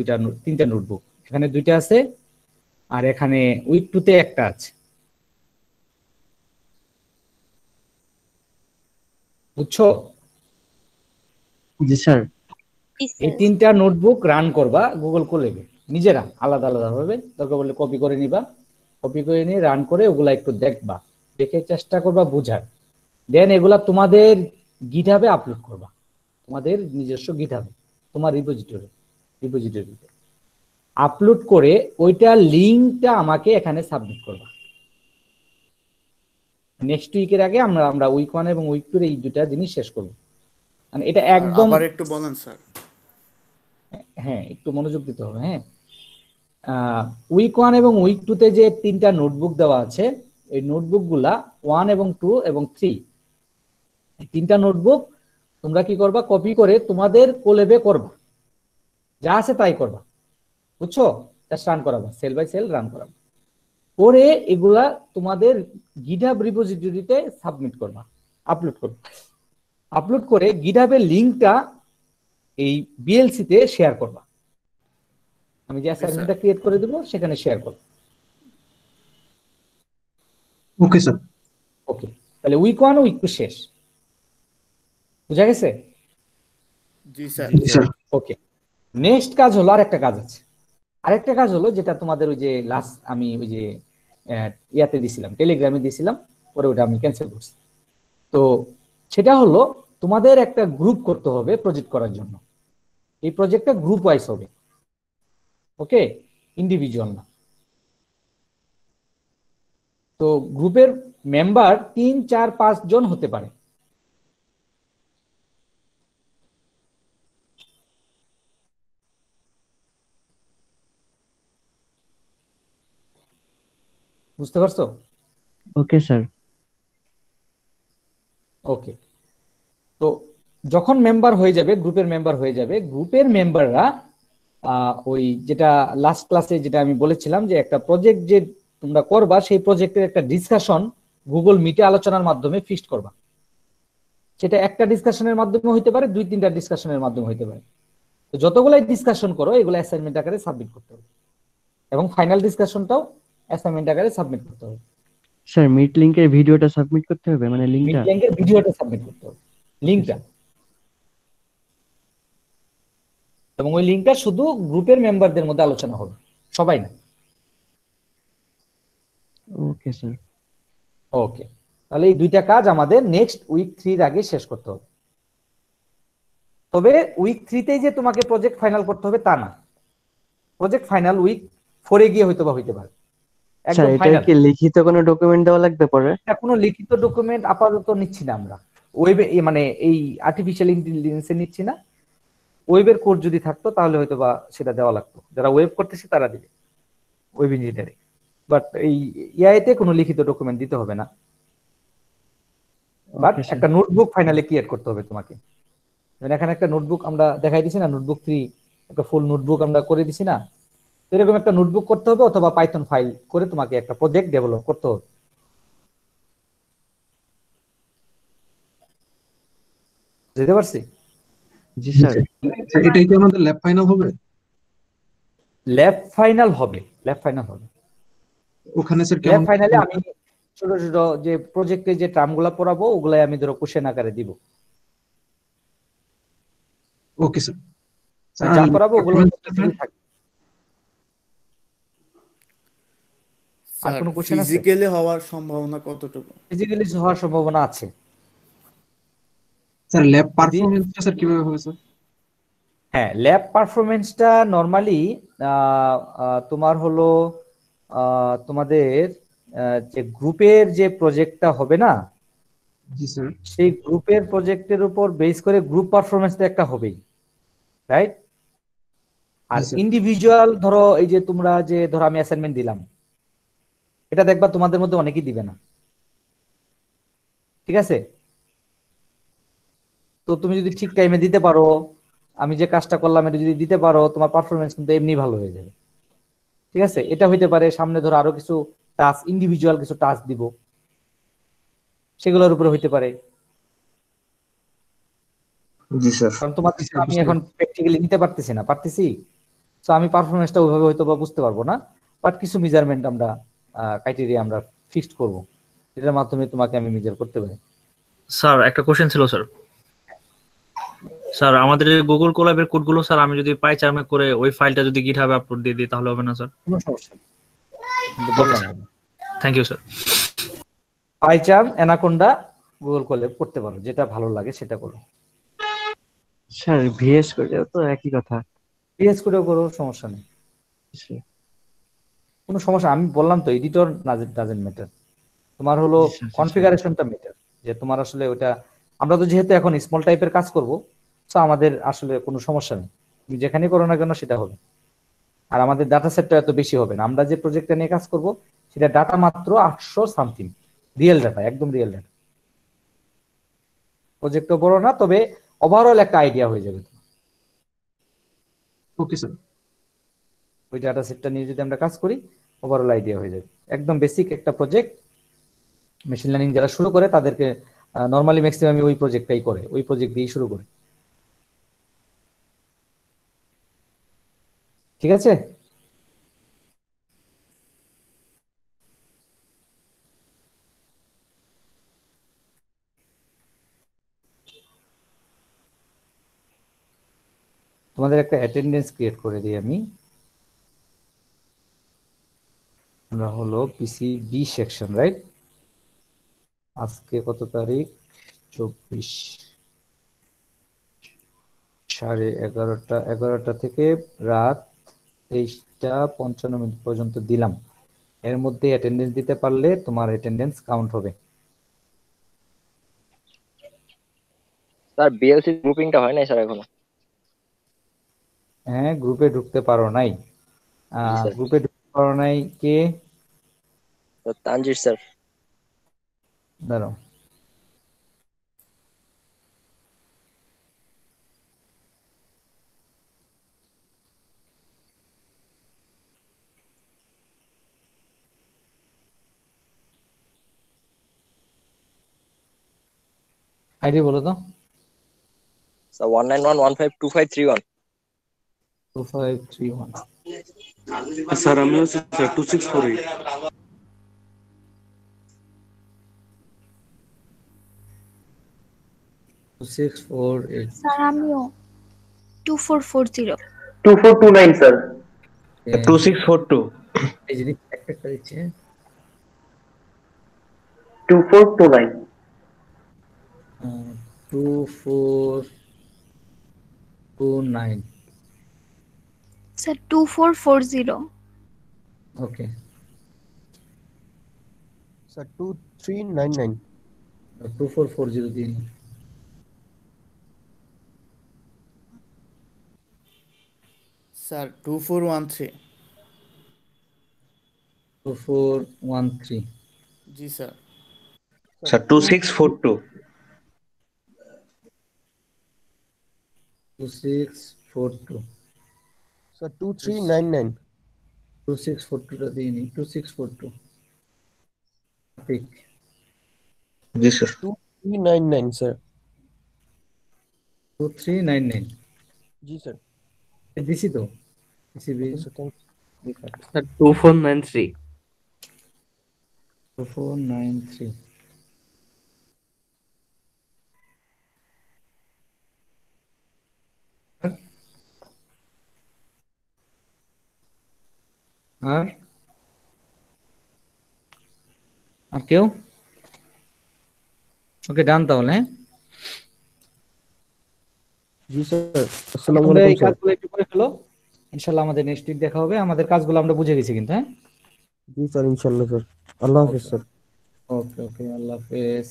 তিনটা নোটবুক এখানে দুইটা আছে, আর এখানে উইক 2তে একটা আছে, বুঝছো? জি স্যার। এই তিনটা নোটবুক রান করবা গুগল কোলে, নিজেরা আলাদা আলাদা ভাবে, দরকার বললে কপি করে নিবা, কপি করে নিয়ে রান করে ওগুলা একটু দেখবা, দেখে চেষ্টা করবা বুঝার। দেন এগুলা তোমাদের গিটহাবে আপলোড করবা, তোমাদের নিজস্ব গিটহাবে, তোমার রিপোজিটরিতে আপলোড করে ওইটা লিঙ্কটা আমাকে এখানে সাবমিট করবা। নেক্সট উইকের আগে আমরা উইক 1 এবং উইক 2 এই দুটা জিনিস শেষ করবো। মানে এটা একদম, আবার একটু বলেন স্যার। হ্যাঁ, একটু মনোযোগ দিতে হবে। হ্যাঁ, উইক 1 এবং উইক 2তে যে তিনটা নোটবুক দেওয়া আছে, এই নোটবুক গুলা 1 এবং 2 এবং 3, এই তিনটা নোটবুক তোমরা কি করবা, কপি করে তোমাদের কোলেবে করবা, যা আছে তাই করবা, বুঝছো? জাস্ট রান করাবা, সেল বাই সেল রান করাবা, করে এগুলা তোমাদের গিটহাব রিপোজিটরিতে সাবমিট করবা, আপলোড করবা। আপলোড করে গিটহাবের লিঙ্কটা এই বিএলসি তে শেয়ার করবা। আমি যে অ্যাসাইনমেন্টটা ক্রিয়েট করে দেবো সেখানে শেয়ার করব। Okay sir. ওকে, তাহলে উইক 1 উইক 2 শেষ, বুঝা গেছে? জি স্যার। ওকে, নেক্সট কাজ হলো, আরেকটা কাজ আছে। আরেকটা কাজ হলো যেটা তোমাদের ওই যে লাস্ট আমি ওই যে ইয়াতে দিছিলাম, টেলিগ্রামে দিছিলাম, পরে ওটা আমি ক্যান্সেল করছি। তো সেটা হলো তোমাদের একটা গ্রুপ করতে হবে প্রজেক্ট করার জন্য। এই প্রজেক্টটা গ্রুপ ওয়াইজ হবে, ওকে, ইন্ডিভিজুয়াল না। তো গ্রুপের মেম্বার 3, 4, 5 জন হতে পারে। বুঝতে পারছো? Okay sir. ওকে, তো যখন মেম্বার হয়ে যাবে, গ্রুপের মেম্বার হয়ে যাবে, গ্রুপের মেম্বাররা ওই যেটা লাস্ট ক্লাসে যেটা আমি বলেছিলাম যে একটা প্রজেক্ট যে তোমরা করবা, সেই প্রজেক্টের একটা ডিসকাশন গুগল মিটে আলোচনার মাধ্যমে ফিক্সড করবা। সেটা একটা ডিসকাশনের মাধ্যমে হইতে পারে, 2-3টা ডিসকাশনের মাধ্যমে হইতে পারে। তো যতগুলাই ডিসকাশন করো এগুলো অ্যাসাইনমেন্ট আকারে সাবমিট করতে হবে, এবং ফাইনাল ডিসকাশনটাও অ্যাসাইনমেন্ট আকারে সাবমিট করতে হবে। স্যার মিট লিংকের ভিডিওটা সাবমিট করতে হবে, মানে লিংকটা? মিট লিংকের ভিডিওটা সাবমিট করতে হবে, লিংকটা। এবং ওই লিংকটা শুধু গ্রুপের মেম্বারদের মধ্যে আলোচনা হবে, সবাই না। Okay sir. ওকে, তাহলে এই দুইটা কাজ আমাদের নেক্সট উইক 3 আগে শেষ করতে হবে। তবে উইক 3তেই যে তোমাকে প্রজেক্ট ফাইনাল করতে হবে তা না, প্রজেক্ট ফাইনাল উইক 4 হইতে পারে। স্যার একদম এটা ফাইনাল। কি লিখিত কোনো ডকুমেন্ট দেওয়া লাগবে পরে? এটা কোনো লিখিত ডকুমেন্ট আপাতত নিচ্ছি না আমরা, ওয়েবে মানে এই আর্টিফিশিয়াল ইন্টেলিজেন্সে নিচ্ছি না। ওয়েবের কোড যদি থাকতো তাহলে হয়তো বা সেটা দেওয়া লাগতো, যারা ওয়েব করতেছে তারা দিবে, ওয়েব ইঞ্জিনিয়ারিং। বাট এই ইয়াইতে কোনো লিখিত ডকুমেন্ট দিতে হবে না, বাট একটা নোটবুক ফাইনালি ক্রিয়েট করতে হবে তোমাকে। এখানে একটা নোটবুক আমরা দেখাই দিছি না, নোটবুক 3, একটা ফুল নোটবুক আমরা করে দিছি না। এরকম একটা নোটবুক করতে হবে, অথবা পাইথন ফাইল করে তোমাকে একটা প্রজেক্ট ডেভেলপ করতে হবে। বুঝতে পারছি? জি স্যার। এটাই কি আমাদের ল্যাব ফাইনাল হবে? ল্যাব ফাইনাল হবে, ল্যাব ফাইনাল হবে। ওখানে স্যার ল্যাব কেমন? ফাইনালে আমি ছোট ছোট যে প্রজেক্টে যে টার্মগুলো পড়াবো ওগুলাই আমি ধরো কোশ্চেন আকারে দিব। Okay sir. যা পড়াবো ওগুলো থাকবে। আর কোনো কোশ্চেন আছে? ফিজিক্যালি হওয়ার সম্ভাবনা কতটুকু? ফিজিক্যালি হওয়ার সম্ভাবনা আছে। স্যার ল্যাব পারফরম্যান্সটা স্যার কিভাবে হবে স্যার? হ্যাঁ, ল্যাব পারফরম্যান্সটা নরমালি তোমার হলো তোমাদের যে গ্রুপের যে প্রজেক্টটা হবে না, জি স্যার। সেই গ্রুপের প্রজেক্টের উপর বেস করে গ্রুপ পারফরম্যান্সটা একটা হবেই, রাইট? আর ইন্ডিভিজুয়াল ধরো এই যে তোমরা যে ধরো আমি অ্যাসাইনমেন্ট দিলাম, এটা দেখবা তোমাদের মধ্যে অনেকেই দিবে না, ঠিক আছে? তো তুমি যদি ঠিক টাইমে দিতে পারো, আমি যে কাজটা করলাম এটা যদি দিতে পারো, তোমার পারফরমেন্স কিন্তু এমনি ভালো হয়ে যাবে। ঠিক আছে, এটা হইতে পারে। সামনে ধরো আরো কিছু টাস্ক, ইন্ডিভিজুয়াল কিছু টাস্ক দিব, সেগুলোর উপরে হইতে পারে। জি স্যার। কারণ তোমার আমি এখন প্র্যাকটিক্যালি নিতে পারতেছি, তো আমি পারফরমেন্সটা ওইভাবে হয়তো বা বুঝতে পারবো না, বাট কিছু মেজারমেন্ট আমরা ক্রাইটেরিয়া আমরা ফিক্সড করব, এটার মাধ্যমে তোমাকে আমি মেজার করতে পারি। স্যার একটা কোশ্চেন ছিল স্যার। স্যার আমাদের গুগল কোল্যাবের কোডগুলো স্যার আমি যদি পাইচার্মে করে ওই ফাইলটা যদি গিটহাবে আপলোড দিয়ে দিই তাহলে হবে না স্যার? কোনো সমস্যা নেই, thank you sir. PyCharm, Anaconda, Google Colab করতে পারো, যেটা ভালো লাগে সেটা করো। স্যার ভিএস করে তো একই কথা। ভিএস করেও করো, সমস্যা নেই, কোনো সমস্যা। আমি বললাম তো এডিটর ডাজেন্ট ম্যাটার, তোমার হলো কনফিগারেশনটা ম্যাটার, যে তোমার আসলে ওটা, আমরা তো যেহেতু এখন স্মল টাইপের কাজ করব, তো আমাদের আসলে কোনো সমস্যা নেই, তুমি যেখানে করো না কেন সেটা হবে। আর আমাদের ডাটা সেটটা এত বেশি হবে না, আমরা যে প্রজেক্টটা নিয়ে কাজ করব সেটা ডাটা মাত্র 800 সামথিং, রিয়েল ডাটা, একদম রিয়েল ডাটা। প্রজেক্টও বড় না, তবে ওভারঅল একটা আইডিয়া হয়ে যাবে। Okay sir. ওই ডাটা সেটটা নিয়ে যদি আমরা কাজ করি, ওভারঅল আইডিয়া হয়ে যাবে। একদম বেসিক একটা প্রজেক্ট, মেশিন লার্নিং যারা শুরু করে তাদেরকে নরমালি ম্যাক্সিমাম ওই প্রজেক্টটাই করে, ওই প্রজেক্ট দিয়েই শুরু করে। ঠিক আছে, তোমাদের একটা অ্যাটেন্ডেন্স ক্রিয়েট করে দিই আমি। আমরা হলো পিসি বি সেকশন, রাইট? আজকে কত তারিখ? 24, 11:30 থেকে রাত 23:55 পর্যন্ত দিলাম। এর মধ্যে অ্যাটেন্ডেন্স দিতে পারলে তোমার অ্যাটেন্ডেন্স কাউন্ট হবে। স্যার বিএলসি গ্রুপিংটা হয় নাই স্যার এখনো। হ্যাঁ, গ্রুপে ঢুকতে পারো নাই? গ্রুপে ঢুকতে পারো নাই কে? তানজির স্যার। দাঁড়াও, আইডি বলো তো। স্যার 191152531। 2531। স্যার আমি হচ্ছে স্যার 2648। 2648। স্যার আমিও 2440। 2429 স্যার। 2642। এই যে একটা দিচ্ছে 2429। 2429। স্যার 2440। ওকে, স্যার 2399। 2440 দিন। স্যার 2413। 2413। জি স্যার। স্যার 2642। 2642। স্যার 2399। 2642টা দিয়ে নি, 2642। ঠিক। জি স্যার। 2399 স্যার। 2399। জি স্যার। দিছি তো পিসিবি। স্যার 2493। 2493। আর আর কেউ? ওকে, ডান তাহলে। হ্যাঁ, জি স্যার। আসসালামু তোমরা আলাইকুম এই স্যার। কাজগুলো একটু করে ফেলো, ইনশাআল্লাহ আমাদের নেক্সট উইক দেখা হবে। আমাদের কাজগুলো আমরা বুঝে গেছি কিন্তু। হ্যাঁ, জি স্যার, ইনশাআল্লাহ স্যার। আল্লাহ হাফেজ স্যার। ওকে ওকে, আল্লাহ হাফেজ।